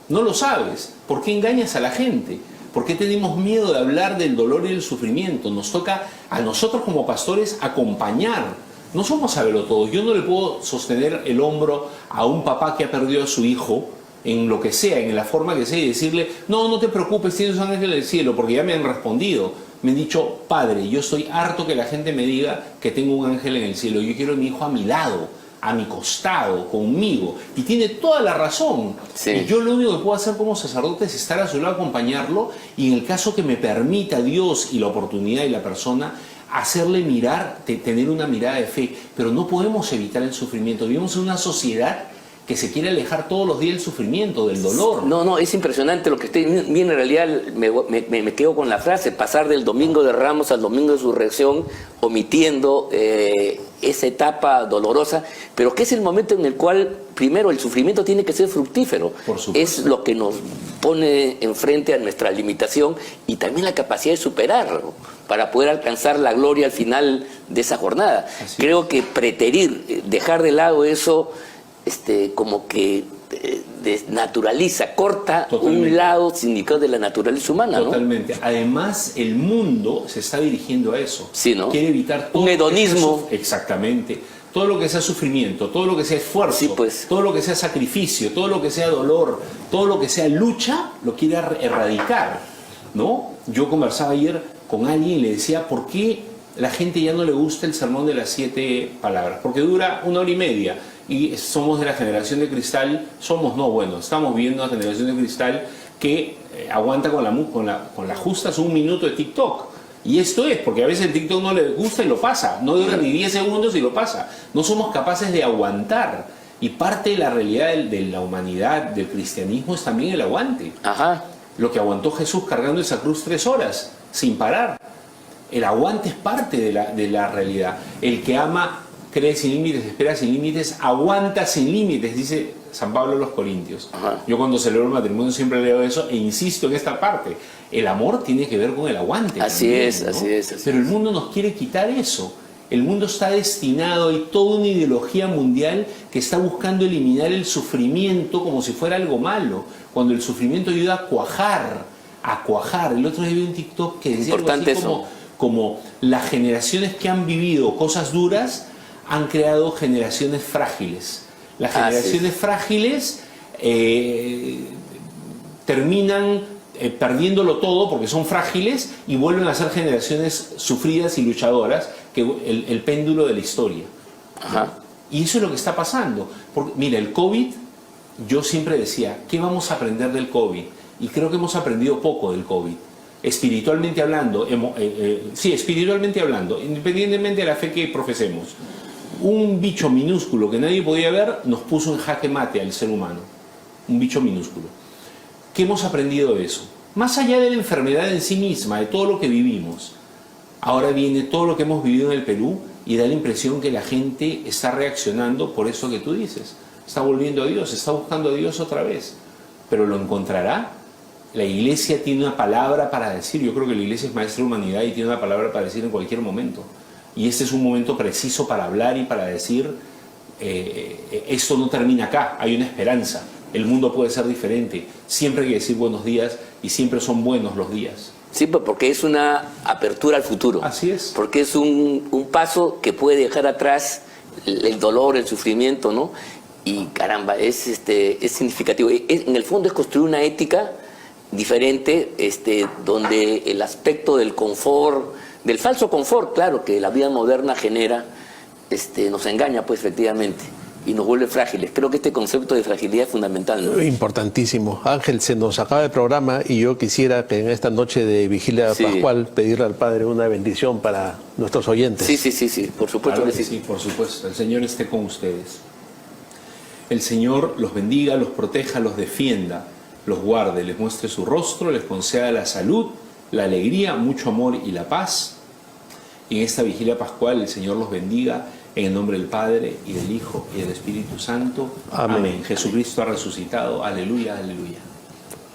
No lo sabes. ¿Por qué engañas a la gente? ¿Por qué tenemos miedo de hablar del dolor y el sufrimiento? Nos toca a nosotros como pastores acompañar. No somos sabelotodos. Yo no le puedo sostener el hombro a un papá que ha perdido a su hijo en lo que sea, en la forma que sea, y decirle, no te preocupes, tienes un ángel del cielo, porque ya me han respondido. Me han dicho, padre, yo estoy harto que la gente me diga que tengo un ángel en el cielo. Yo quiero a mi hijo a mi lado, a mi costado, conmigo. Y tiene toda la razón. Sí. Y yo lo único que puedo hacer como sacerdote es estar a su lado, acompañarlo, y en el caso que me permita Dios y la oportunidad y la persona, hacerle mirar, tener una mirada de fe. Pero no podemos evitar el sufrimiento. Vivimos en una sociedad que se quiere alejar todos los días del sufrimiento, del dolor. No, es impresionante lo que estoy bien. En realidad me quedo con la frase, pasar del Domingo de Ramos al Domingo de Resurrección, omitiendo esa etapa dolorosa, pero que es el momento en el cual, primero, el sufrimiento tiene que ser fructífero. Por supuesto. Es lo que nos pone enfrente a nuestra limitación y también la capacidad de superarlo para poder alcanzar la gloria al final de esa jornada. Creo que preterir, dejar de lado eso, como que desnaturaliza, corta Totalmente. un lado significado de la naturaleza humana, Totalmente. ¿No? Además, el mundo se está dirigiendo a eso. Sí, ¿no? Quiere evitar todo un hedonismo. Exactamente. Todo lo que sea sufrimiento, todo lo que sea esfuerzo, Sí, pues. todo lo que sea sacrificio, todo lo que sea dolor, todo lo que sea lucha, lo quiere erradicar, ¿no? Yo conversaba ayer con alguien y le decía, ¿por qué la gente ya no le gusta el sermón de las 7 palabras? Porque dura 1 hora y media. Y somos de la generación de cristal, estamos viendo una generación de cristal que aguanta con la justa 1 minuto de TikTok. Y esto es, porque a veces el TikTok no le gusta y lo pasa, no dura ni 10 segundos y lo pasa. No somos capaces de aguantar. Y parte de la realidad de la humanidad, del cristianismo, es también el aguante. Ajá. Lo que aguantó Jesús cargando esa cruz 3 horas, sin parar. El aguante es parte de la realidad. El que ama cree sin límites, espera sin límites, aguanta sin límites, dice San Pablo a los Corintios. Ajá. Yo cuando celebro el matrimonio siempre leo eso e insisto en esta parte. El amor tiene que ver con el aguante. Así también, es, ¿no? así es. Pero el mundo nos quiere quitar eso. El mundo está destinado, hay toda una ideología mundial que está buscando eliminar el sufrimiento como si fuera algo malo, cuando el sufrimiento ayuda a cuajar. El otro día vi un TikTok que decía algo Importante así eso. como las generaciones que han vivido cosas duras han creado generaciones frágiles. Las generaciones frágiles terminan perdiéndolo todo porque son frágiles y vuelven a ser generaciones sufridas y luchadoras, que el péndulo de la historia. Ajá. Y eso es lo que está pasando. Porque, mira, el COVID, yo siempre decía, ¿qué vamos a aprender del COVID? Y creo que hemos aprendido poco del COVID. Espiritualmente hablando, espiritualmente hablando, independientemente de la fe que profesemos, un bicho minúsculo que nadie podía ver nos puso en jaque mate al ser humano. Un bicho minúsculo. ¿Qué hemos aprendido de eso? Más allá de la enfermedad en sí misma, de todo lo que vivimos, ahora viene todo lo que hemos vivido en el Perú y da la impresión que la gente está reaccionando por eso que tú dices. Está volviendo a Dios, está buscando a Dios otra vez. ¿Pero lo encontrará? La Iglesia tiene una palabra para decir. Yo creo que la Iglesia es maestra de humanidad y tiene una palabra para decir en cualquier momento. Y este es un momento preciso para hablar y para decir, esto no termina acá, hay una esperanza. El mundo puede ser diferente. Siempre hay que decir buenos días y siempre son buenos los días. Sí, porque es una apertura al futuro. Así es. Porque es un paso que puede dejar atrás el dolor, el sufrimiento, ¿no? Y caramba, es significativo. En el fondo es construir una ética diferente, donde el aspecto del confort, del falso confort, claro, que la vida moderna genera, nos engaña, pues, efectivamente, y nos vuelve frágiles. Creo que este concepto de fragilidad es fundamental, ¿no? Importantísimo. Ángel, se nos acaba el programa y yo quisiera que en esta noche de Vigilia Pascual pedirle al Padre una bendición para nuestros oyentes. Sí, por supuesto Claro que sí. Sí, por supuesto. El Señor esté con ustedes. El Señor los bendiga, los proteja, los defienda, los guarde, les muestre su rostro, les conceda la salud, la alegría, mucho amor y la paz. Y en esta vigilia pascual el Señor los bendiga en el nombre del Padre y del Hijo y del Espíritu Santo. Amén. Amén. Jesucristo ha resucitado. Aleluya, aleluya.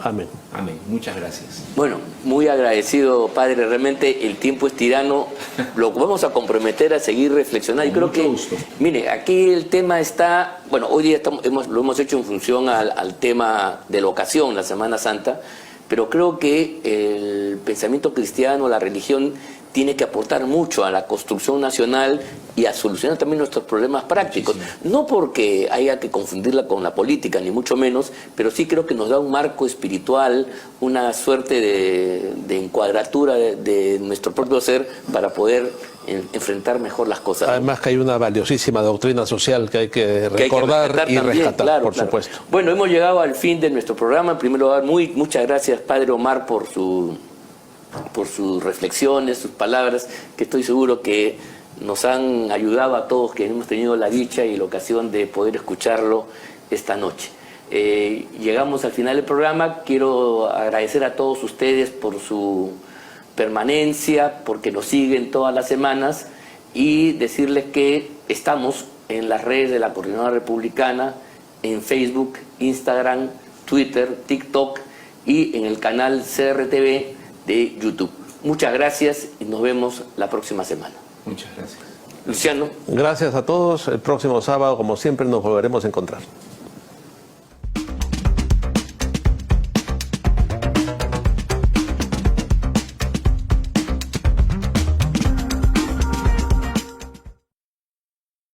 Amén. Amén. Muchas gracias. Bueno, muy agradecido, Padre. Realmente el tiempo es tirano. Lo vamos a comprometer a seguir reflexionando. Y creo Mucho que, gusto. mire, aquí el tema está, bueno, hoy día lo hemos hecho en función al tema de la ocasión, la Semana Santa, pero creo que el pensamiento cristiano, la religión, tiene que aportar mucho a la construcción nacional y a solucionar también nuestros problemas prácticos. Muchísimo. No porque haya que confundirla con la política, ni mucho menos, pero sí creo que nos da un marco espiritual, una suerte de encuadratura de nuestro propio ser para poder enfrentar mejor las cosas. Además que hay una valiosísima doctrina social que hay que recordar y también, rescatar, claro, por claro. supuesto. Bueno, hemos llegado al fin de nuestro programa. En primer lugar, muchas gracias, Padre Omar, por sus reflexiones, sus palabras, que estoy seguro que nos han ayudado a todos que hemos tenido la dicha y la ocasión de poder escucharlo esta noche. Llegamos al final del programa. Quiero agradecer a todos ustedes por su permanencia, porque nos siguen todas las semanas, y decirles que estamos en las redes de la Coordinadora Republicana, en Facebook, Instagram, Twitter, TikTok y en el canal CRTV de YouTube. Muchas gracias y nos vemos la próxima semana. Muchas gracias. Luciano. Gracias a todos. El próximo sábado, como siempre, nos volveremos a encontrar.